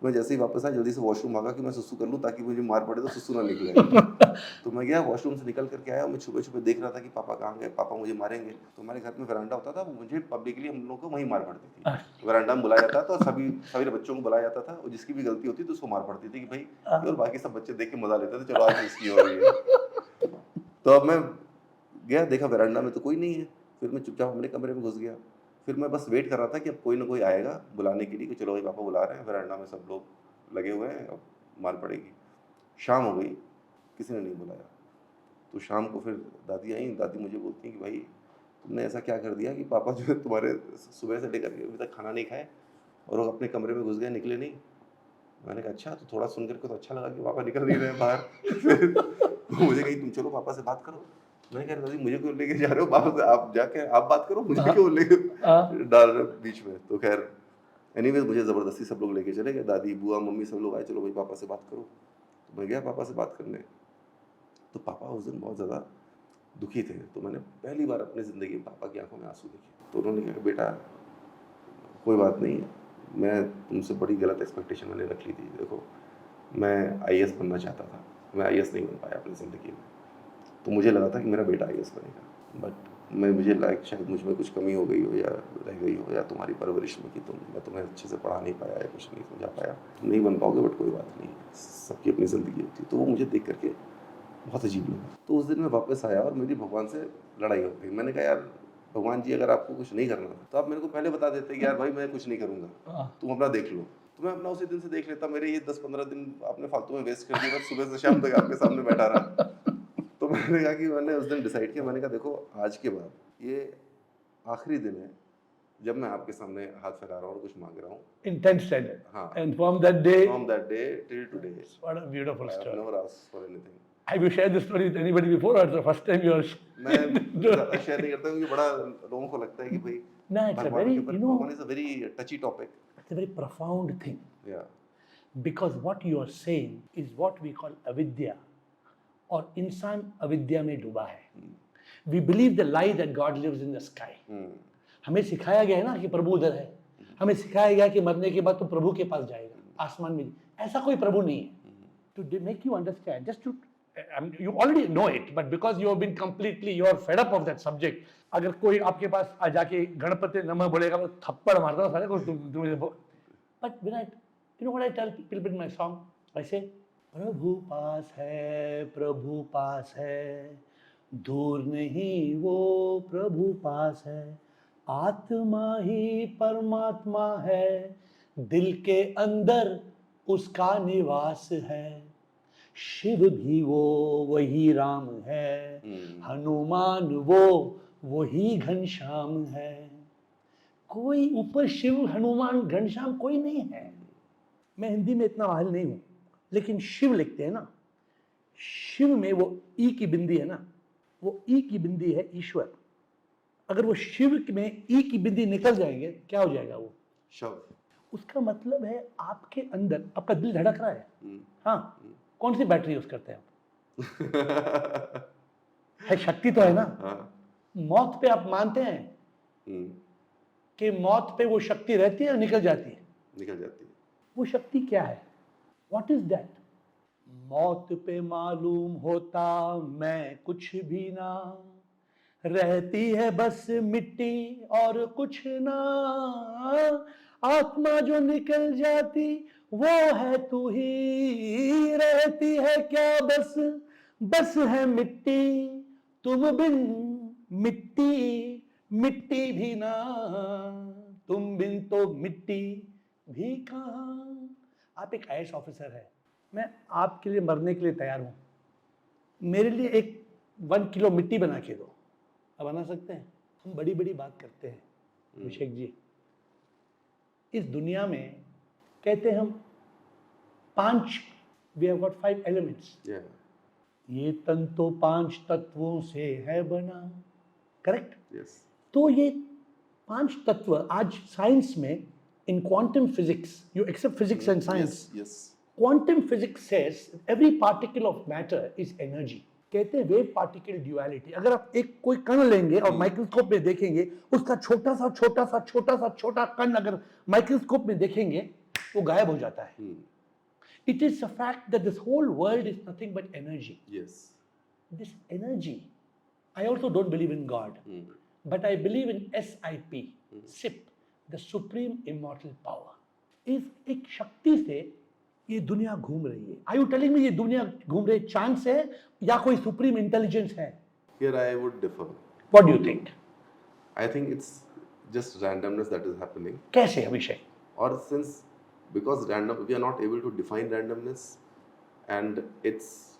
तो मैं जैसे ही वापस आया जल्दी से वॉशरूम भागा कि मैं सुसु कर लूँ ताकि मुझे मार पड़े तो सुसु ना निकले। तो मैं गया वॉशरूम से निकल करके आया, मैं छुपे छुपे देख रहा था कि पापा कहाँ गए, पापा मुझे मारेंगे। तो हमारे घर में वरांडा होता था, मुझे पब्लिकली हम लोगों को वहीं मार पड़ती थी। वरांडा में बुलाया जाता था तो सभी बच्चों को बुलाया जाता था, और जिसकी भी गलती होती तो उसको मार पड़ती थी कि भाई, और बाकी सब बच्चे देख के मजा लेते थे, चलो आज इसकी हो रही है। तो अब मैं गया, देखा वरांडा में तो कोई नहीं है। फिर मैं चुपचाप अपने कमरे में घुस गया। फिर मैं बस वेट कर रहा था कि अब कोई ना कोई आएगा बुलाने के लिए कि चलो भाई पापा बुला रहे हैं, वरांडा में सब लोग लगे हुए हैं, अब मार पड़ेगी। शाम हो गई, किसी ने नहीं बुलाया। तो शाम को फिर दादी आई, दादी मुझे बोलती हैं कि भाई तुमने ऐसा क्या कर दिया कि पापा जो है तुम्हारे सुबह से लेकर के अभी तक खाना नहीं खाए और वो अपने कमरे में घुस गए, निकले नहीं। मैंने कहा अच्छा, तो थोड़ा सुन करके तो अच्छा लगा कि पापा निकल नहीं रहे बाहर। फिर तो मुझे कही तुम चलो पापा से बात करो। मैंने कहा दादी मुझे क्यों लेके जा रहे हो, पापा से आप जाके आप बात करो, मुझे क्यों लेके डाल रहे बीच में। तो खैर एनीवेज मुझे ज़बरदस्ती सब लोग लेके चले गए, दादी बुआ मम्मी सब लोग आए, चलो भाई पापा से बात करो। तो मैं गया पापा से बात करने। तो पापा उस दिन बहुत ज़्यादा दुखी थे। तो मैंने पहली बार अपनी ज़िंदगी में पापा की आंखों में आंसू देखे। तो उन्होंने कहा बेटा कोई बात नहीं, मैं तुमसे बड़ी गलत एक्सपेक्टेशन मैंने रख ली थी। देखो मैं IAS बनना चाहता था, मैं IAS नहीं बन पाया अपनी ज़िंदगी में। तो मुझे लगा था कि मेरा बेटा IAS बनेगा, बट मुझे लाइक शायद मुझ में कुछ कमी हो गई हो या रह गई हो, या तुम्हारी परवरिश में कि मैं तुम्हें अच्छे से पढ़ा नहीं पाया या कुछ नहीं समझा पाया, तुम नहीं बन पाओगे, बट कोई बात नहीं, सबकी अपनी ज़िंदगी होती है। तो वो मुझे देख करके बहुत अजीब लगा। तो उस दिन मैं वापस आया और मेरी भगवान से लड़ाई हो गई। मैंने कहा यार भगवान जी अगर आपको कुछ नहीं करना था तो आप मेरे को पहले बता देते कि यार भाई मैं कुछ नहीं करूँगा, तुम अपना देख लो। तो मैं अपना उसी दिन से देख लेता। मेरे ये 10-15 दिन आपने फालतू में वेस्ट कर दिया, मैं सुबह से शाम तक आपके सामने बैठा रहा। तो मैंने कहा कि मैंने उस दिन डिसाइड किया, मैंने कहा देखो आज के बाद ये आखिरी दिन है जब मैं आपके सामने हाथ फैला रहा हूँ और कुछ मांग रहा हूँ। In 10th standard. हाँ। And from that day, till today, what a beautiful I have story. never asked for anything. Have you shared this story with anybody before, or it's the first time you are? मैं ज़्यादा share नहीं करता क्योंकि बड़ा लोगों को लगता है कि भाई No, it's a very, Bhagwan is a very touchy topic. it's a very profound thing. Yeah. Because what you are saying is what we call avidya, or इंसान अविद्या में डूबा है. We believe the lie that God lives in the sky. हमें सिखाया गया है ना कि प्रभु उधर है. हमें सिखाया गया कि मरने के बाद तो प्रभु के पास जाएगा, आसमान में. ऐसा कोई प्रभु नहीं है. To make you understand, just to you already know it, but because you have been completely, you are fed up of that subject. अगर कोई आपके पास आ जाके गणपति नमः बोलेगा तो थप्पड़ मारता हूँ सारे को तुम. But when I, you know what I tell people in my song? I say, प्रभु पास है, दूर नहीं वो प्रभु पास है, आत्मा ही परमात्मा है, दिल के अंदर उसका निवास है, शिव भी वो वही राम है, हनुमान वो वही घनश्याम है. कोई ऊपर शिव हनुमान घनश्याम कोई नहीं है. मैं हिंदी में इतना माहिर नहीं हूं, लेकिन शिव लिखते हैं ना, शिव में वो ई की बिंदी है ना, वो ई की बिंदी है ईश्वर. अगर वो शिव में ई की बिंदी निकल जाएंगे क्या हो जाएगा? वो शव. उसका मतलब है आपके अंदर आपका दिल धड़क रहा है. हाँ, कौन सी बैटरी यूज करते हैं आप? है शक्ति तो है ना. मौत पे आप मानते हैं कि मौत पे वो शक्ति रहती है और निकल जाती है? निकल जाती है. वो शक्ति क्या है? What is that? मौत पे मालूम होता मैं कुछ भी ना, रहती है बस मिट्टी और कुछ ना, आत्मा जो निकल जाती वो है तू ही, रहती है क्या बस है मिट्टी, तुम बिन मिट्टी भी ना, तुम बिन तो मिट्टी भी कहाँ. आप एक आईएएस ऑफिसर है, मैं आपके लिए मरने के लिए तैयार हूं. मेरे लिए एक 1 किलो मिट्टी बना के दो. आप बना सकते हैं? हम बड़ी बड़ी बात करते हैं अभिषेक जी. इस दुनिया में कहते हैं हम 5, we have got 5 elements. Yeah. ये तन तो 5 तत्वों से है बना. करेक्ट? Yes. तो ये 5 तत्व आज साइंस में, in quantum physics, you accept physics and science. Yes. Quantum physics says every particle of matter is energy. कहते हैं वेव पार्टिकल ड्यूअलिटी. अगर आप एक कोई कण लेंगे और माइक्रोस्कोप में देखेंगे, उसका छोटा कण अगर माइक्रोस्कोप में देखेंगे वो गायब हो जाता है. It is a fact that this whole world is nothing but energy. Yes. This energy, I also don't believe in God, but I believe in SIP, the supreme immortal power. इस एक शक्ति से ये दुनिया घूम रही है. Are you telling me ये दुनिया घूम रही चांद से या कोई सुप्रीम इंटेलिजेंस है? Here I would differ. What do you think? I think it's just randomness that is happening. कैसे अभिषेक? Or since because random, we are not able to define randomness, and it's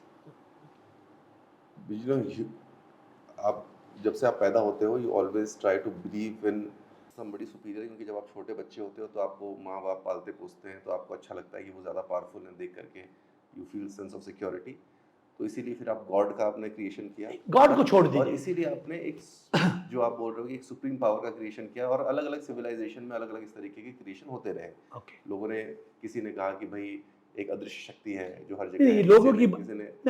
आप जब से आप पैदा होते हो, you always try to believe in somebody superior, क्योंकि जब आप छोटे बच्चे होते हो तो आपको माँ बाप पालते पोसते हैं, तो आपको अच्छा लगता है कि वो ज़्यादा पावरफुल है, देख करके you feel sense of security. तो इसीलिए फिर आप गॉड का आपने क्रिएशन किया. गॉड को छोड़ दीजिए. और इसीलिए आपने एक जो आप बोल रहे हो कि एक सुप्रीम पावर का क्रिएशन किया, और अलग अलग सिविलाइजेशन में अलग अलग इस तरीके के क्रिएशन होते रहे. लोगों ने, किसी ने कहा कि भाई एक अदृश्य शक्ति है जो हर जगह है. लोगों की,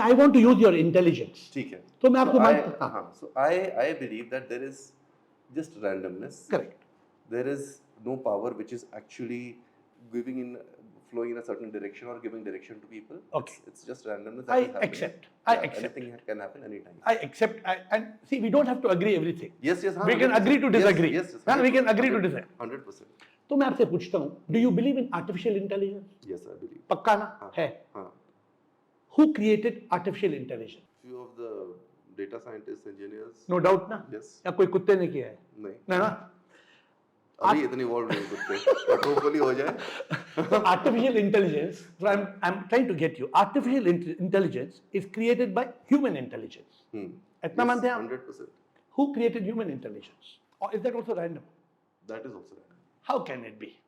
I want to use your intelligence. ठीक है, तो मैं आपको मान सकता हूं. So I believe that there is just randomness. Correct. There is no power which is actually flowing in a certain direction or giving direction to people. Okay. It's just randomness. I accept. Anything can happen anytime. I accept. And see, we don't have to agree everything. Yes. We can agree to disagree. Yes. We can agree to disagree. 100%. तो मैं आपसे पूछता हूँ, do you believe in artificial intelligence? Yes, I believe. पक्का ना? है. Who created artificial intelligence? Few of the data scientists, engineers. No doubt ना? Yes. या कोई कुत्ते ने किया है? नहीं. ना? अभी इतनी इवॉल्व नहीं कुत्ते, but hopefully हो जाए. Artificial intelligence, so I'm trying to get you. Artificial intelligence is created by human intelligence. इतना मानते हैं आप? 100%. Who created human intelligence? Or is that also random? That is also random. How can it be?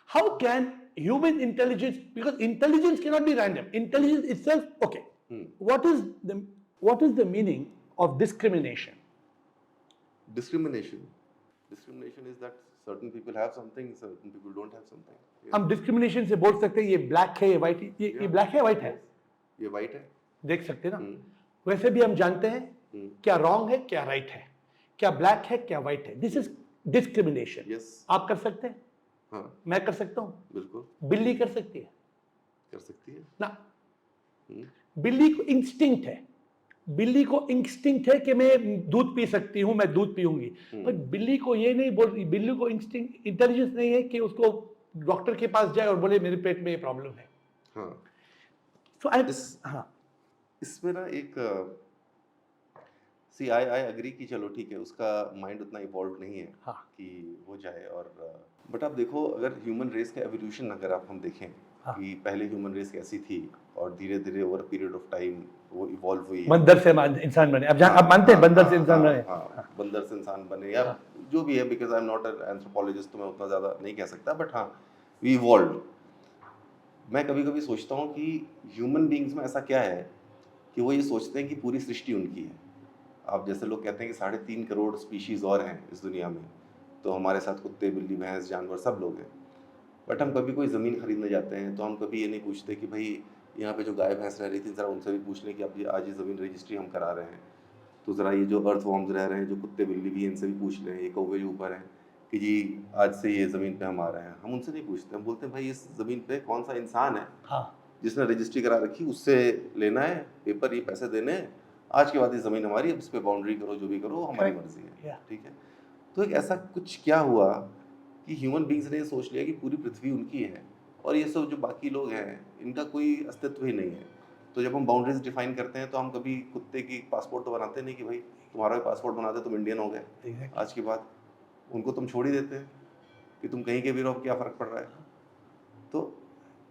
How can human intelligence, because intelligence cannot be random. Intelligence itself, okay. What is the meaning of discrimination? Discrimination. Discrimination is that certain people have something, certain people don't have something. Yeah. हम discrimination से बोल सकते हैं ये black है, ये white है, ये Yeah. ब्लैक है, वाइट है, ये white है. देख सकते हैं ना. हम्म. वैसे भी हम जानते हैं क्या रॉन्ग है, क्या राइट है, क्या ब्लैक है, क्या वाइट है. This is discrimination. Yes. आप कर सकते हैं, हाँ, मैं कर सकता हूँ, बिल्कुल बिल्ली कर सकती है कर सकती है. ना. हम्म. बिल्ली को इंस्टिंक्ट है, बिल्ली को इंस्टिंक्ट है कि मैं दूध पी सकती हूँ, मैं दूध पीऊंगी. पर बिल्ली को ये नहीं बोल, बिल्ली को इंस्टिंक्ट इंटेलिजेंस नहीं है कि उसको डॉक्टर के पास जाए और बोले मेरे पेट में ये प्रॉब्लम है. हाँ, सो आई इस- हाँ इसमें ना एक सी आई अग्री कि चलो ठीक है, उसका माइंड उतना इवॉल्व नहीं है हाँ कि हो जाए. और बट आप देखो, अगर ह्यूमन रेस का एवोल्यूशन अगर आप हम देखें हाँ. कि पहले ह्यूमन रेस कैसी थी और धीरे धीरे ओवर पीरियड ऑफ टाइम वो इवॉल्व हुई है. बंदर से इंसान बने. अब आप मानते हैं बंदर से इंसान बने? हाँ, बंदर से इंसान बने या जो भी है, because I am not an anthropologist, तो मैं उतना ज़्यादा नहीं कह सकता, बट हाँ, वी इवॉल्व. मैं कभी कभी सोचता हूँ कि ह्यूमन बींग्स में ऐसा क्या है कि वो ये सोचते हैं कि पूरी सृष्टि उनकी है. आप जैसे लोग कहते हैं कि 3.5 करोड़ स्पीशीज़ और हैं इस दुनिया में, तो हमारे साथ कुत्ते, बिल्ली, भैंस, जानवर सब लोग हैं. बट हम कभी कोई ज़मीन खरीदने जाते हैं तो हम कभी ये नहीं पूछते कि भाई यहाँ पे जो गाय भैंस रह रही थी, ज़रा उनसे भी पूछ लें कि अब ये आज ये ज़मीन रजिस्ट्री हम करा रहे हैं, तो ज़रा ये जो अर्थ वॉर्म्स रह रहे हैं, जो कुत्ते बिल्ली भी हैं, इनसे भी पूछ लें, ये कौवे जो ऊपर हैं, कि जी आज से ये ज़मीन पे हम आ रहे हैं. हम उनसे नहीं पूछते, हम बोलते हैं भाई इस ज़मीन पे कौन सा इंसान है हाँ जिसने रजिस्ट्री करा रखी, उससे लेना है पेपर, ये पैसे देने हैं, आज के बाद ये ज़मीन हमारी, अब इस पर बाउंड्री करो, जो भी करो, हमारी Correct. मर्जी है. Yeah. ठीक है. तो एक ऐसा कुछ क्या हुआ कि ह्यूमन बींग्स ने ये सोच लिया कि पूरी पृथ्वी उनकी है और ये सब जो बाकी लोग हैं इनका कोई अस्तित्व ही नहीं है. तो जब हम बाउंड्रीज डिफाइन करते हैं तो हम कभी कुत्ते की पासपोर्ट तो बनाते नहीं कि भाई तुम्हारा भी पासपोर्ट बना दे, तुम इंडियन हो गए. Exactly. आज के बाद उनको तुम छोड़ ही देते हैं कि तुम कहीं के भी रहो, क्या फ़र्क पड़ रहा है. तो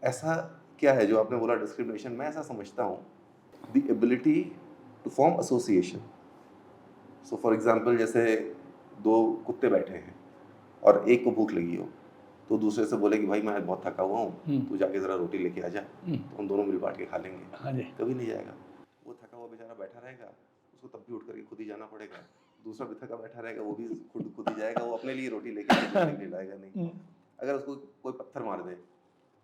ऐसा क्या है जो आपने बोला डिस्क्रिमिनेशन, मैं ऐसा समझता हूँ the ability to form association. So for example, जैसे 2 कुत्ते बैठे हैं और एक को भूख लगी हो, तो दूसरे से बोले कि भाई मैं बहुत थका हुआ हूँ, तू जाके ज़रा रोटी लेके आ जा, तो हम दोनों मिल बांट के खा लेंगे. हाँ जी. कभी नहीं जाएगा. वो थका हुआ बेचारा बैठा रहेगा, उसको तब भी उठ करके खुद ही जाना पड़ेगा. दूसरा भी थका बैठा रहेगा, वो भी खुद ही जाएगा, वो अपने लिए रोटी लेके लाएगा नहीं. अगर उसको कोई पत्थर मार दे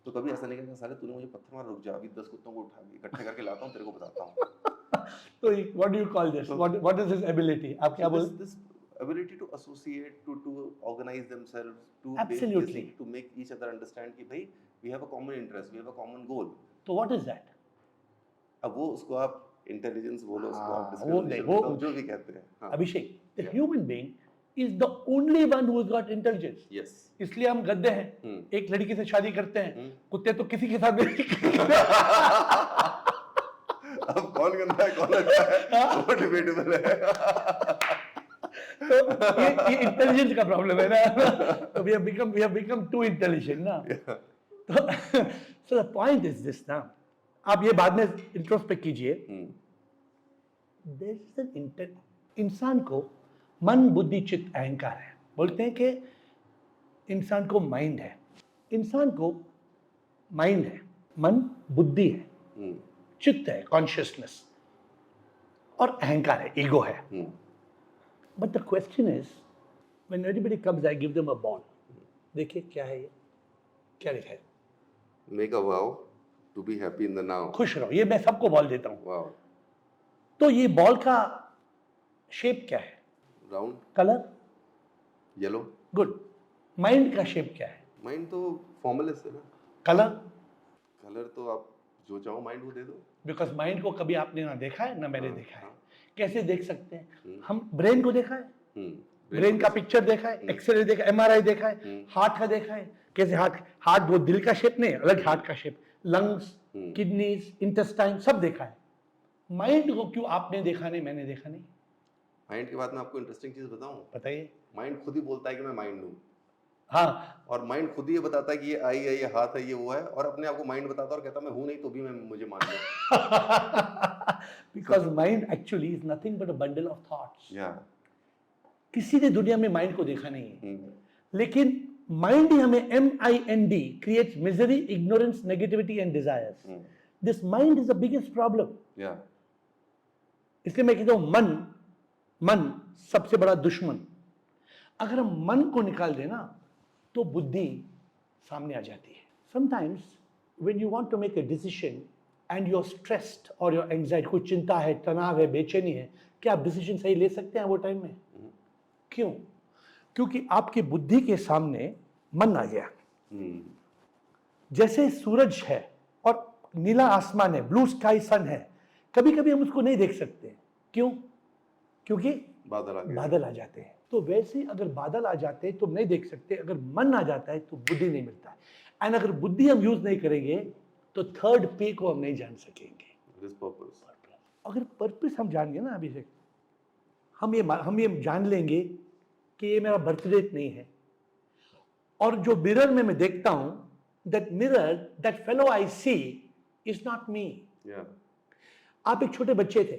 तो कभी ऐसा नहीं कहेगा साले तूने मुझे पत्थर मार, रुक जा, अभी 10 कुत्तों को उठा के इकट्ठे करके लाता हूँ, तेरे को बताता हूँ. तो what do you call this? What is this ability? आप क्या बोल? this ability to associate, to organize themselves, to Absolutely. basically to make each other understand कि भाई we have a common interest, we have a common goal. तो what is that? अब वो उसको आप इंटेलिजेंस बोलो, उसको आप हाँ, वो नहीं, discrimination वो- बोलो, जो भी कहते हैं. हाँ. Abhishek, the human being is the only one who has got intelligence. Yes. इसलिए हम गद्दे हैं. हम्म. एक लड़की से शादी करते हैं, हम्म. कुत्ते तो किसी के साथ भी अब कौन गंदा है कौन अच्छा है वो डिबेटेबल है. तो ये इंटेलिजेंस का प्रॉब्लम है ना. तो we have become too intelligent ना. तो so the point is this ना, आप ये बाद में इंट्रोस्पेक्ट कीजिए. There is an इंसान को मन, बुद्धि, चित्त, अहंकार है. बोलते हैं कि इंसान को माइंड है. इंसान को माइंड है, मन, बुद्धि है, चित्त है, कॉन्शियसनेस, और अहंकार है, ईगो है. But the question is when everybody comes I give them a ball. देखिए क्या है ये, क्या लिखा है? Make a vow to be happy in the now. खुश रहो. ये मैं सबको बॉल देता हूँ. वाव. तो ये बॉल का शेप क्या है? Round, colour. Yellow. Good. Mind का शेप क्या है? माइंड तो फॉर्मलेस है ना. कलर. कलर तो आप जो चाहो माइंड को दे दो. बिकॉज माइंड को कभी आपने ना देखा है ना मैंने हाँ, देखा है. हाँ. कैसे देख सकते हैं? हम ब्रेन को देखा है, ब्रेन ब्रेन का पिक्चर देखा है, एक्सरे देखा, एमआरआई देखा है, हार्ट का देखा है. कैसे हार्ट वो दिल का शेप नहीं, अलग हार्ट का शेप. लंग्स, किडनीज, इंटेस्टाइन सब देखा है. माइंड को क्यों आपने देखा नहीं, मैंने देखा नहीं? माइंड के बाद मैं आपको इंटरेस्टिंग चीज बताऊं. बताइए. माइंड खुद ही बोलता है कि मैं माइंड हूँ, हाँ. और माइंड खुद ही ये बताता है कि ये आई है, ये हाथ है, ये वो है, और अपने आप को माइंड बताता है और कहता है मैं हूँ नहीं तो भी मैं मुझे मान लो. Because mind actually is nothing but a bundle of thoughts. Yeah. किसी ने दुनिया में माइंड को देखा नहीं है. लेकिन माइंड ही हमें MIND creates misery, ignorance, negativity and desires. This mind is the biggest problem. या. इसलिए मैं कहता हूं मन सबसे बड़ा दुश्मन. अगर हम मन को निकाल देना तो बुद्धि सामने आ जाती है. Sometimes when you want to make a decision and you are stressed और योर एंजाइटी, कोई चिंता है, तनाव है, बेचैनी है, क्या आप डिसीजन सही ले सकते हैं वो टाइम में? क्यों? क्योंकि आपकी बुद्धि के सामने मन आ गया. जैसे सूरज है और नीला आसमान है, ब्लू स्काई सन है, कभी कभी हम उसको नहीं देख सकते. क्यों? क्योंकि बादल आ जाते हैं. तो वैसे ही अगर बादल आ जाते हैं तो हम नहीं देख सकते, अगर मन आ जाता है तो बुद्धि नहीं मिलता है. एंड अगर बुद्धि हम यूज नहीं करेंगे तो थर्ड पी को हम नहीं जान सकेंगे. अगर पर्पस हम जान गए ना अभिषेक, हम ये जान लेंगे कि ये मेरा बर्थडे नहीं है, और जो मिरर में मैं देखता हूं, that mirror, that fellow I see is not me. आप एक छोटे बच्चे थे,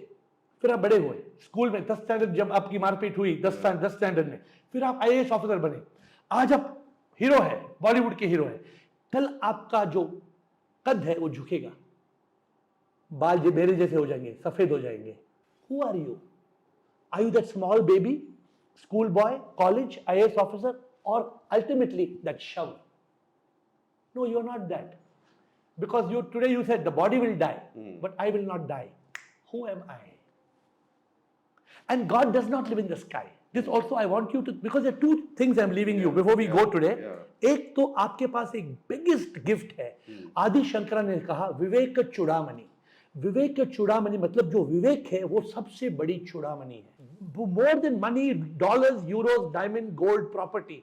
फिर आप बड़े हुए, स्कूल में 10 स्टैंडर्ड जब आपकी मारपीट हुई, 10 स्टैंडर्ड में, फिर आप आईएएस ऑफिसर बने, आज आप हीरो है, बॉलीवुड के हीरो है. कल आपका जो कद है वो झुकेगा, बाल मेरे जैसे हो जाएंगे, सफेद हो जाएंगे. Who are you? Are you that small baby, school boy, college, IAS officer, और अल्टीमेटली दैट शव? No, you are not that. Because today you said the body will die, but I will not die. Who am I? And God does not live in the sky. This also I want you to, because there are two things I'm leaving you before we go today. एक तो आपके पास एक biggest gift है. आदि शंकरा ने कहा विवेक चूड़ामणि. विवेक चूड़ामणि मतलब जो विवेक है वो सबसे बड़ी चूड़ामणि है. More than money, dollars, euros, diamond, gold, property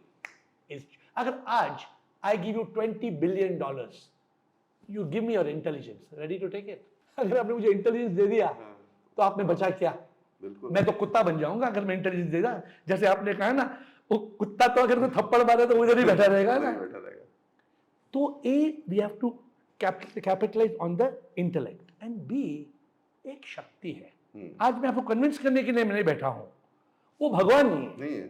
is. अगर आज I give you $20 billion, you give me your intelligence, ready to take it? अगर आपने मुझे इंटेलिजेंस दे दिया तो आपने बचा क्या? मैं तो कुत्ता बन जाऊंगा अगर मैं इंटेलिजेंस दे दिया. जैसे आपने कहा ना, वो कुत्ता तो अगर कोई थप्पड़ मारे तो उधर ही बैठा रहेगा ना. तो uh, we have to capitalise on the intellect, and be एक शक्ति है. आज मैं आपको कन्विंस करने के लिए मैं नहीं बैठा हूं, वो भगवान नहीं है.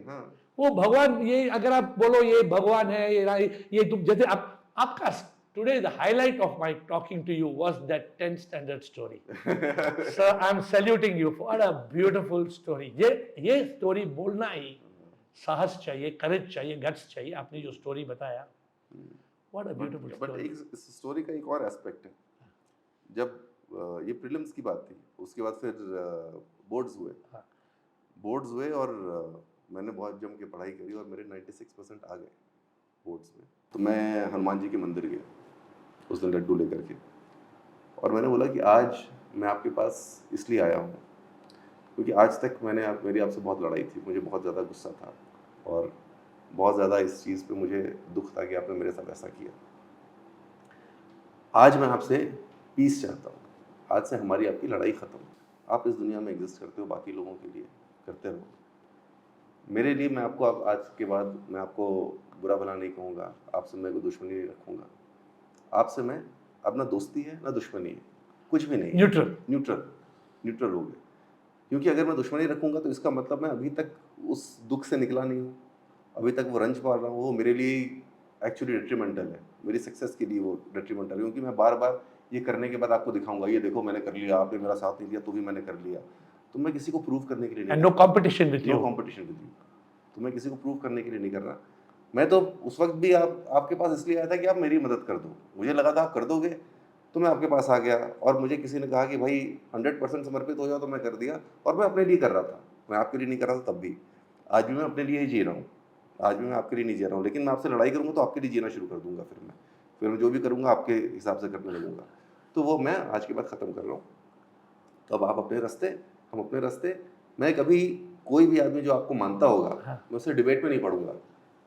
वो भगवान, ये अगर आप बोलो ये भगवान है, ये तुम जैसे आपका today the highlight of my talking to you was that 10th standard story. Sir I am saluting you for a beautiful story. ये स्टोरी बोलना ही साहस चाहिए, करेज चाहिए, गट्स चाहिए. आपने जो स्टोरी बताया, what a beautiful story. But एक स्टोरी का एक और एस्पेक्ट है. जब ये प्रीलिम्स की बात थी, उसके बाद फिर बोर्ड्स हुए और मैंने बहुत जम के पढ़ाई करी और मेरे 96% आ गए बोर्ड्स में. तो मैं हनुमान जी के मंदिर गया उस दिन लड्डू लेकर के, और मैंने बोला कि आज मैं आपके पास इसलिए आया हूँ क्योंकि आज तक मेरी आपसे बहुत लड़ाई थी, मुझे बहुत ज़्यादा गुस्सा था और बहुत ज़्यादा इस चीज़ पे मुझे दुख था कि आपने मेरे साथ ऐसा किया. आज मैं आपसे पीस चाहता हूँ. आज से हमारी आपकी लड़ाई ख़त्म. आप इस दुनिया में एग्जिस्ट करते हो, बाकी लोगों के लिए करते रहो. मेरे लिए मैं आपको आज के बाद मैं आपको बुरा भला नहीं कहूँगा, आपसे मैं कोई दुश्मनी नहीं रखूँगा. आपसे मैं, अब ना दोस्ती है ना दुश्मनी है, कुछ भी नहीं. न्यूट्रल हो गए. क्योंकि अगर मैं दुश्मनी रखूँगा तो इसका मतलब मैं अभी तक उस दुख से निकला नहीं हूँ, अभी तक वो रंज पाल रहा हूँ. वो मेरे लिए एक्चुअली डेट्रीमेंटल है, मेरी सक्सेस के लिए वो डेट्रीमेंटल है. क्योंकि मैं बार बार ये करने के बाद आपको दिखाऊंगा, ये देखो मैंने कर लिया, आपने मेरा साथ नहीं दिया तो भी मैंने कर लिया. तो मैं किसी को प्रूव करने के लिए नहीं, नो कंपटीशन विद यू. तो मैं किसी को प्रूव करने के लिए नहीं कर रहा. मैं तो उस वक्त भी आपके पास इसलिए आया था कि आप मेरी मदद कर दो. मुझे लगा था आप कर दोगे तो मैं आपके पास आ गया, और मुझे किसी ने कहा कि भाई 100% समर्पित हो जाओ, तो मैं कर दिया. और मैं अपने लिए कर रहा था, मैं आपके लिए नहीं कर रहा था तब भी. आज भी मैं अपने लिए ही जी रहा हूँ, आज भी मैं आपके लिए नहीं जी रहा हूँ. लेकिन मैं आपसे लड़ाई करूँगा तो आपके लिए जीना शुरू कर दूंगा. फिर मैं जो भी करूँगा आपके हिसाब से करने लगूंगा. तो वो मैं आज के बाद ख़त्म कर रहा हूँ. तो अब आप अपने रास्ते, हम अपने रास्ते. मैं कभी कोई भी आदमी जो आपको मानता होगा, मैं उससे डिबेट में नहीं पढ़ूंगा.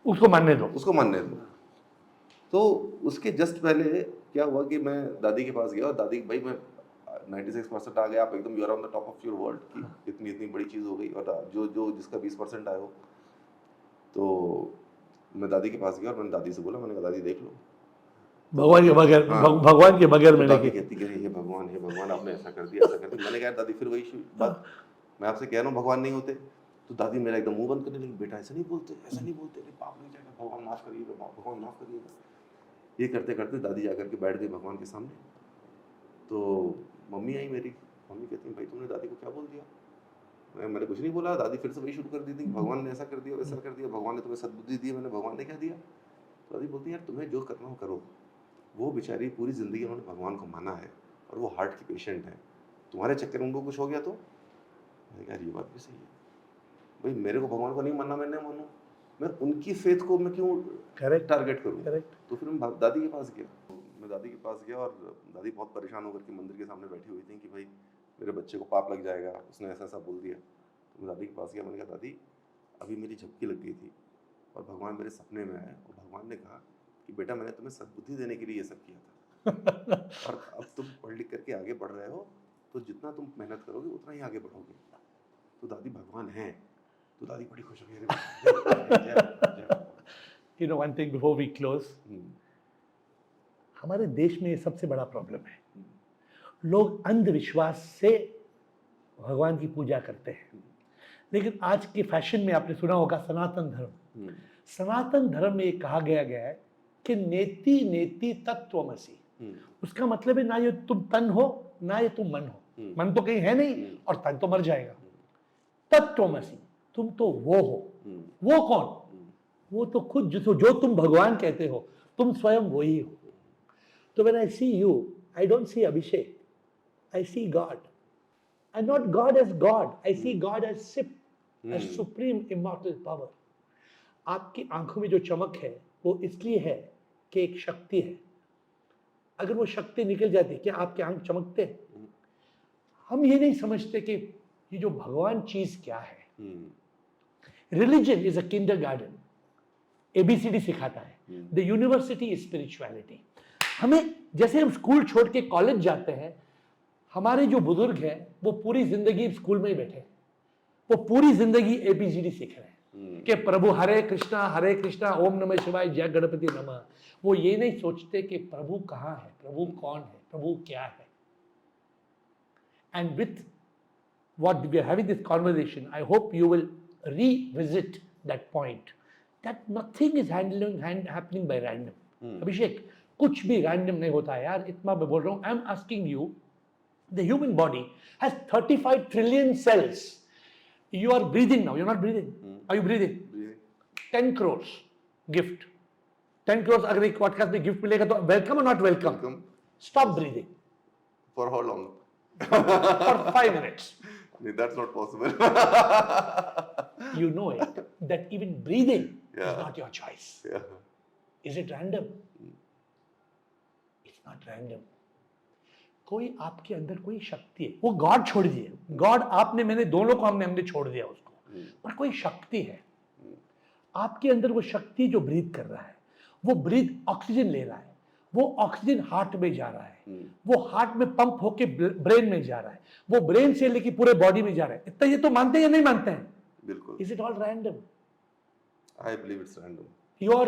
उसको मानने दो. तो उसके जस्ट पहले क्या हुआ कि मैं दादी के पास गया और दादी, भाई मैं 96% आ गया, आप एकदम you're on the top of your world की इतनी बड़ी चीज़ हो गई, और जो जिसका 20% आया हो. तो मैं दादी के पास गया और मैंने दादी से बोला, मैंने कहा दादी देख लो, भगवान के बगैर मैंने दादी कहती कि हे भगवान आपने ऐसा कर दिया. मैंने कहा दादी फिर वही बात, मैं आपसे कह रहा हूँ भगवान नहीं होते. तो दादी मेरा एकदम मुंह बंद करने लगी, बेटा ऐसा नहीं बोलते, पाप नहीं जाएगा, भगवान माफ़ करिएगा. ये करते करते दादी जाकर के बैठ गई भगवान के सामने. तो मम्मी आई मेरी, मम्मी कहती है भाई तुमने दादी को क्या बोल दिया. मैंने कुछ नहीं बोला, दादी फिर से वही शुरू कर दी थी, भगवान ने ऐसा कर दिया, वैसा कर दिया, भगवान ने तुम्हें सद्बुद्धि दी। मैंने, भगवान ने क्या दिया? तो दादी बोलती है, यार तुम्हें जो करना हो करो। वो बेचारी पूरी ज़िंदगी उन्होंने भगवान को माना है और वो हार्ट की पेशेंट है, तुम्हारे चक्कर में उनको कुछ हो गया तो? मैंने कहा, यार ये बात भी सही है भाई, मेरे को भगवान को नहीं मानना, मैं नहीं मानूँ, मैं उनकी फेथ को मैं क्यों करेक्ट, टारगेट करूँ? करेक्ट। तो फिर मैं दादी के पास गया। मैं दादी के पास गया और दादी बहुत परेशान होकर के मंदिर के सामने बैठी हुई थी कि भाई मेरे बच्चे को पाप लग जाएगा, उसने ऐसा ऐसा बोल दिया। तो मैं दादी के पास गया, मैंने कहा, दादी अभी मेरी झपकी लग गई थी और भगवान मेरे सपने में आया और भगवान ने कहा कि बेटा मैंने तुम्हें सद्बुद्धि देने के लिए ये सब किया था और अब तुम पढ़ लिख करके आगे बढ़ रहे हो, तो जितना तुम मेहनत करोगे उतना ही आगे बढ़ोगे। तो दादी भगवान है। तो दादी बड़ी खुश हो गई। You know, one thing before we close, हमारे देश में ये सबसे बड़ा प्रॉब्लम है, लोग अंधविश्वास से भगवान की पूजा करते हैं। लेकिन आज के फैशन में आपने सुना होगा सनातन धर्म। सनातन धर्म में ये कहा गया है कि नेति नेति तत्त्वमसि। उसका मतलब है ना ये तुम तन हो ना ये तुम मन हो। मन तो कहीं है नहीं और तन तो मर जाएगा। तत्त्वमसि, तुम तो वो हो। वो कौन? वो तो खुद जो तुम भगवान कहते हो, तुम स्वयं वही हो। तो when I see you, I don't see Abhishek, I see God. And not God as God, I see God as Sip, as supreme immortal power. आपकी आंखों में जो चमक है वो इसलिए है कि एक शक्ति है। अगर वो शक्ति निकल जाती, क्या आपके आंख चमकते? हम ये नहीं समझते कि ये जो भगवान चीज क्या है। Religion is a kindergarten, ABCD सिखाता है। The university is spirituality. हमें, जैसे हम स्कूल छोड़ के कॉलेज जाते हैं, हमारे जो बुजुर्ग हैं वो पूरी जिंदगी स्कूल में ही बैठे हैं, वो पूरी जिंदगी ABCD सीख रहे हैं कि प्रभु हरे कृष्णा ओम नमः शिवाय जय गणपति नमः। वो ये नहीं सोचते कि प्रभु कहाँ है, प्रभु कौन है, प्रभु क्या है। And with what we are having this conversation, I hope you will revisit that point, that nothing is happening by random. Abhishek, कुछ भी random नहीं होता है यार, इतना मैं बोल रहा हूँ। I am asking you, the human body has 35 trillion cells. You are breathing now, you're not breathing. Are you breathing? 10 crores gift. 10 crores अगर एक podcast में gift मिलेगा तो welcome or not welcome? Stop breathing. For how long? For 5 minutes. That's not possible. You know it, that even breathing Yeah. is not your choice. Yeah. Is it random? It's not random. कोई आपके अंदर कोई शक्ति है, वो God छोड़ दिए, God आपने मैंने दोनों को हमने छोड़ दिया उसको, पर कोई शक्ति है आपके अंदर। वो शक्ति जो ब्रीथ कर रहा है, वो ब्रीथ ऑक्सीजन ले रहा है, वो ऑक्सीजन हार्ट में जा रहा है, वो हार्ट में पंप होके ब्रेन में जा रहा है, वो ब्रेन से लेके पूरे बॉडी में जा रहा है। इतना ये तो मानते हैं या नहीं मानते हैं? बिल्कुल। Is it all random? I believe it's random. Your,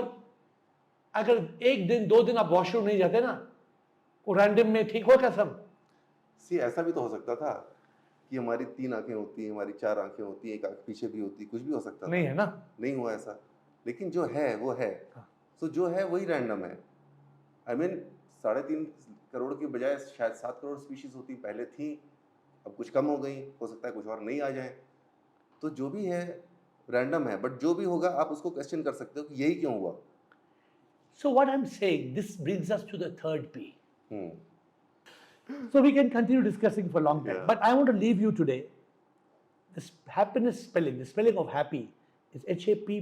अगर एक दिन 2 दिन आप वॉशरूम नहीं जाते ना, वो रैंडम में ठीक हो क्या सब? सी ऐसा भी तो हो सकता था कि हमारी 3 आंखें होती हैं, हमारी 4 आंखें होती हैं, एक आंख पीछे भी होती, कुछ भी हो सकता था। नहीं है ना? नहीं हुआ ऐसा, लेकिन जो है वो है। सो जो है वही रैंडम है। आई मीन 3.5 करोड़ की बजाय शायद 7 करोड़ स्पीशीज होती पहले थी, अब कुछ कम हो गई, हो सकता है कुछ और नहीं आ जाए। तो जो भी है रैंडम है, बट जो भी होगा आप उसको क्वेश्चन कर सकते हो कि यही क्यों हुआ। So what I'm saying, this brings us to the third P. So we can continue discussing for a long time, Yeah. but I want to leave you today. This happiness spelling, the spelling of happy is HAPPY.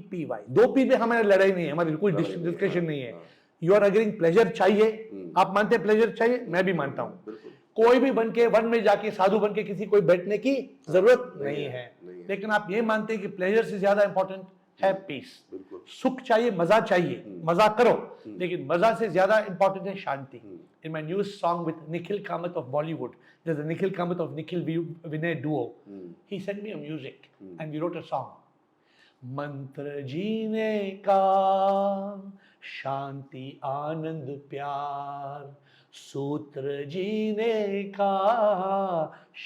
2 P में हमारी लड़ाई नहीं है, हमारी कोई discussion नहीं है। You are agreeing, pleasure चाहिए, आप मानते हैं प्लेजर चाहिए, मैं भी मानता हूँ। कोई भी बन के वन में जाके साधु बन के किसी कोई बैठने की जरूरत नहीं है। लेकिन आप ये मानते हैं कि प्लेजर से ज्यादा इंपॉर्टेंट है पीस। सुख चाहिए, मजा चाहिए, मजा करो, लेकिन मजा से ज्यादा इंपॉर्टेंट है शांति। In my newest song with Nikhil Kamath of Bollywood, there's a Nikhil Kamath of Nikhil Vinay duo. He sent me a music and we wrote a song. मंत्र जीने का शांति आनंद प्यार, सूत्र जीने का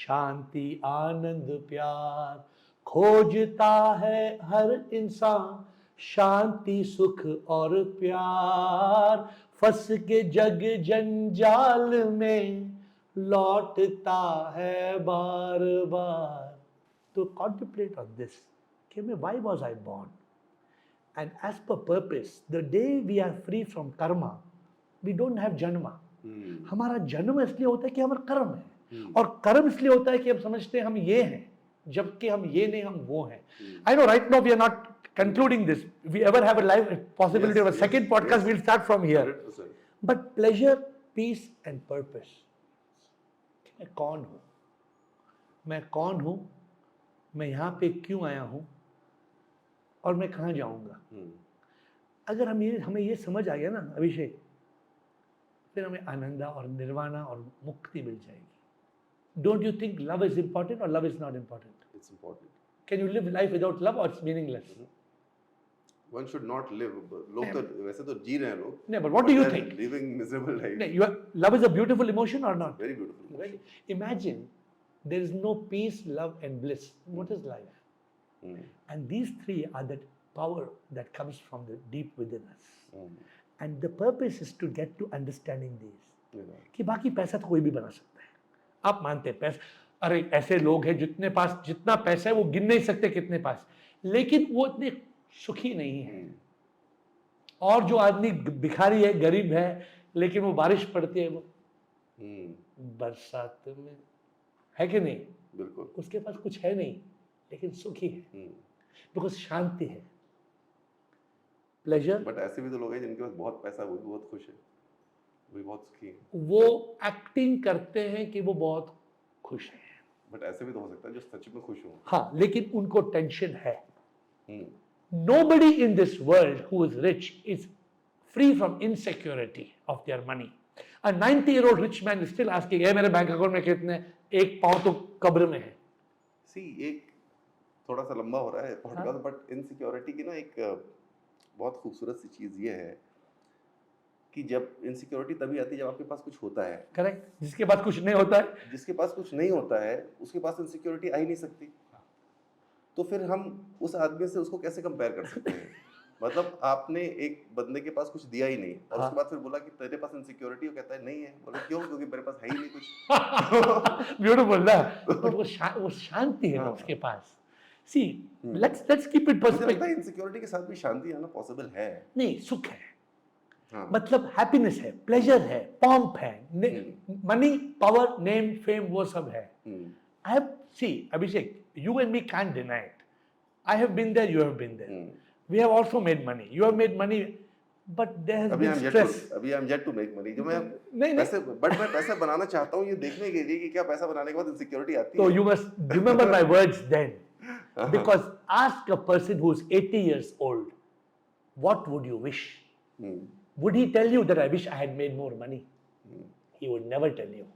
शांति आनंद प्यार, खोजता है हर इंसान शांति सुख और प्यार, फंस के जग जंजाल में लौटता है बार बार। to contemplate on this. Why was I born? And as per purpose, the day we are free from karma, we don't have janma. हमारा जन्म इसलिए होता है कि हमारा कर्म है, और कर्म इसलिए होता है कि हम समझते हैं हम ये हैं, जबकि हम ये नहीं, हम वो हैं. I know right now we are not concluding this. If we ever have a live possibility of a second podcast, we'll start from here. 100%. But pleasure, peace and purpose. मैं कौन हूँ? मैं कौन हूँ? मैं यहाँ पे क्यों आया हूँ? और मैं कहाँ जाऊँगा? अगर हमें ये समझ आ गया ना अभिषेक, फिर हमें आनंद और निर्वाणा और मुक्ति मिल जाएगी. Don't you think love is important or love is not important? It's important. Can you live life without love or it's meaningless? One should not live. लोग तो वैसे तो जी रहे हैं लोग. No, but what do you they're think? Living miserable life. No, love is a beautiful emotion or not? Very beautiful. Well, imagine there is no peace, love, and bliss. What is life? And these three are that power that comes from the deep within us. And the purpose is to get to understanding these. कि बाकी पैसा तो कोई भी बना सकता है. आप मानते हैं पैसा, अरे ऐसे लोग हैं जितने पास जितना पैसा है वो गिन नहीं सकते कितने पास, लेकिन वो इतने सुखी नहीं है. और जो आदमी भिखारी है, गरीब है, लेकिन वो बारिश पड़ती है वो बरसात में, है कि नहीं? बिल्कुल. उसके पास कुछ है नहीं लेकिन सुखी है, बिकॉज शांति है. प्लेजर. बट ऐसे भी तो लोग हैं जिनके पास बहुत पैसा है, वो भी बहुत खुश है, वो भी बहुत सुखी है. वो एक्टिंग करते हैं कि वो बहुत खुश हैं. बट ऐसे भी तो हो सकता है जो सच में खुश हो. हाँ, लेकिन उनको टेंशन है. Nobody in this world who is rich is free from insecurity of their money. A 90-year-old rich man is still asking, "Hey, मेरे बैंक अकाउंट में कितने? एक पाँव तो कब्र में है." सी एक थोड़ा सा लंबा हो रहा है पॉडकास्ट, बट इनसिक्योरिटी की ना एक बहुत खूबसूरत सी चीज़ ये है कि जब इनसिक्योरिटी तभी आती है जब आपके पास कुछ होता है. करेक्ट. जिसके पास कुछ नहीं होता है, जिसके पास कुछ नहीं होता है उसके पास इनसिक्योरिटी आ ही नहीं सकती. तो फिर हम उस आदमी से उसको कैसे कंपेयर कर सकते हैं? मतलब आपने एक बंदे के पास कुछ दिया ही नहीं और उसके बाद फिर बोला कि तेरे पास इनसिक्योरिटी, वो कहता है नहीं है. बोले क्यों? क्योंकि मेरे पास है ही नहीं कुछ. ब्यूटीफुल ना. बट वो शांति है ना उसके पास. सी, लेट्स कीप इट मुझे लगता है पर्सपेक्टिव. इनसिक्योरिटी के साथ भी शांति आना पॉसिबल है. नहीं, सुख है. हाँ. मतलब हैप्पीनेस है, प्लेजर है, पॉम्प है, मनी, पावर, नेम, फेम, वो सब है. I have, see, Abhishek, you and me can't deny it. I have been there, you have been there. We have also made money. You have made money, but there has been stress. अभी I'm yet to make money. जो मैं नहीं. मैं पैसे बनाना चाहता हूँ ये देखने के लिए कि क्या पैसा बनाने के बाद इनसिक्योरिटी आती है. So you must remember my words then. Because ask a person who is 80 years old, what would you wish? Would he tell you that I wish I had made more money? He would never tell you.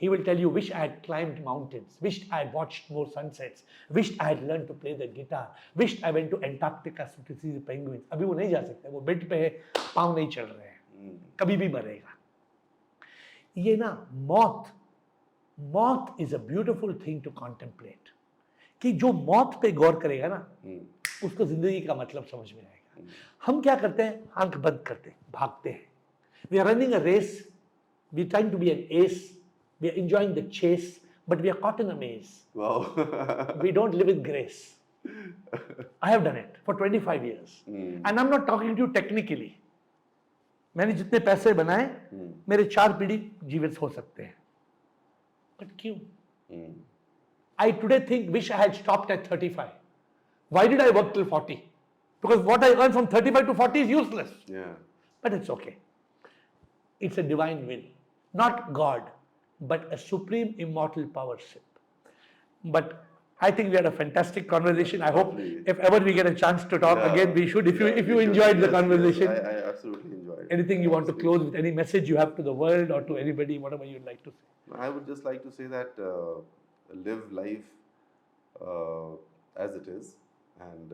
He will tell you, wish I had climbed mountains, wished I had watched more sunsets, wished I had learned to play the guitar, wished I went to Antarctica to see the penguins. अभी वो नहीं जा सकते, वो bed पे है, पाँव नहीं चल रहे हैं, कभी भी मरेगा. ये ना मौत is a beautiful thing to contemplate. कि जो मौत पे गौर करेगा ना, उसको जिंदगी का मतलब समझ में आएगा. हम क्या करते हैं? आंख बंद करते हैं, भागते हैं. We are running a race. We are trying to be an ace. We are enjoying the chase, but we are caught in a maze. Wow. We don't live with grace. I have done it for 25 years. And I'm not talking to you technically. मैंने जितने पैसे बनाए, मेरे 4 पीढ़ी जीवित हो सकते हैं. But क्यों? I today think, wish I had stopped at 35. Why did I work till 40? Because what I earn from 35 to 40 is useless. Yeah. But it's okay. It's a divine will. Not God, but a supreme immortal powership. But I think we had a fantastic conversation. I hope if ever we get a chance to talk again, we should. If you enjoyed the conversation, I absolutely enjoyed. Anything you want to close with? Any message you have to the world or to anybody, whatever you'd like to say? I would just like to say that live life as it is and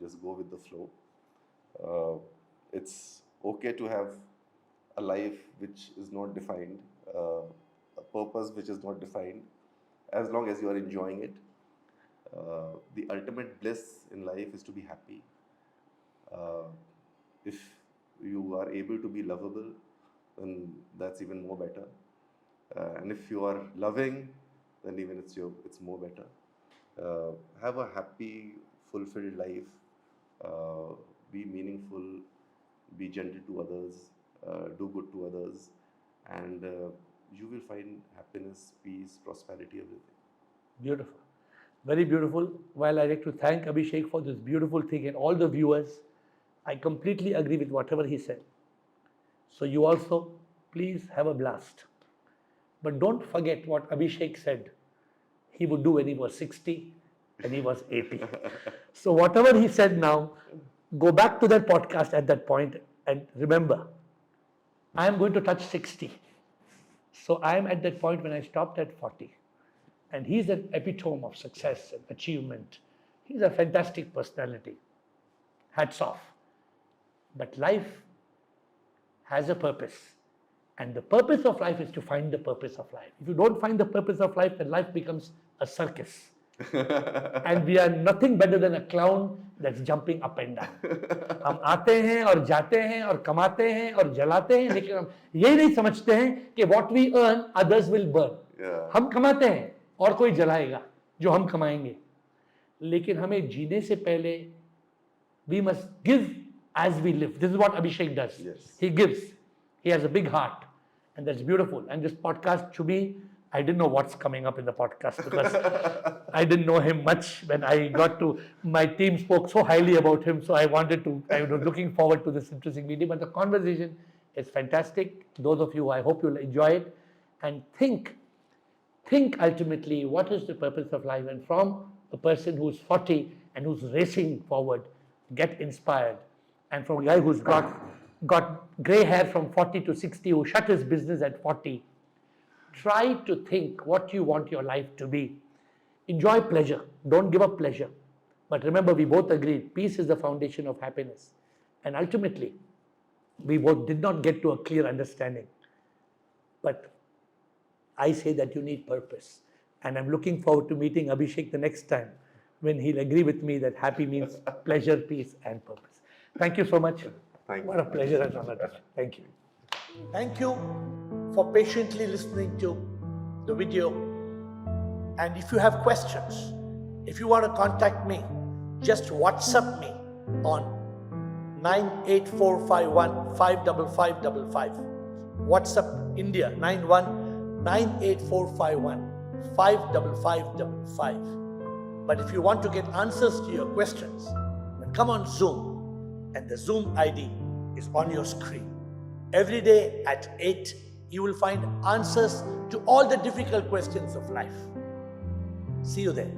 just go with the flow. It's okay to have a life which is not defined. A purpose which is not defined, as long as you are enjoying it. The ultimate bliss in life is to be happy. If you are able to be lovable, then that's even more better. And if you are loving, then even it's more better. have a happy, fulfilled life, be meaningful, be gentle to others, do good to others, and you will find happiness, peace, prosperity, everything. Beautiful. Very beautiful. While I like to thank Abhishek for this beautiful thing and all the viewers, I completely agree with whatever he said. So you also, please have a blast. But don't forget what Abhishek said he would do when he was 60 and he was 80. So whatever he said now, go back to that podcast at that point and remember, I am going to touch 60. So I am at that point when I stopped at 40. And he's an epitome of success and achievement. He's a fantastic personality. Hats off. But life has a purpose. And the purpose of life is to find the purpose of life. If you don't find the purpose of life, then life becomes a circus. And we are nothing better than a clown that's jumping up and down. हम आते हैं और जाते हैं और कमाते हैं और जलाते हैं, लेकिन हम यही नहीं समझते हैं कि what we earn, others will burn. हम कमाते हैं और कोई जलाएगा जो हम कमाएंगे. लेकिन हमें जीने से पहले we must give as we live. This is what Abhishek does. Yes. He gives. He has a big heart, and that's beautiful. And this podcast, to me, I didn't know what's coming up in the podcast because I didn't know him much. When I got to, my team spoke so highly about him, so I was looking forward to this interesting meeting. But the conversation is fantastic. Those of you, I hope you'll enjoy it, and think ultimately what is the purpose of life. And from a person who's 40 and who's racing forward, get inspired. And from a guy who's got gray hair from 40 to 60, who shut his business at 40, try to think what you want your life to be. Enjoy pleasure. Don't give up pleasure. But remember, we both agreed, peace is the foundation of happiness. And ultimately, we both did not get to a clear understanding. But I say that you need purpose. And I'm looking forward to meeting Abhishek the next time when he'll agree with me that happy means pleasure, peace, and purpose. Thank you so much. Thank What a pleasure and honor. Thank you. Thank you for patiently listening to the video. And if you have questions, if you want to contact me, just WhatsApp me on 98451 55555. WhatsApp India 919845155555. But if you want to get answers to your questions, then come on Zoom, and the Zoom ID is on your screen. Every day at 8, you will find answers to all the difficult questions of life. See you there.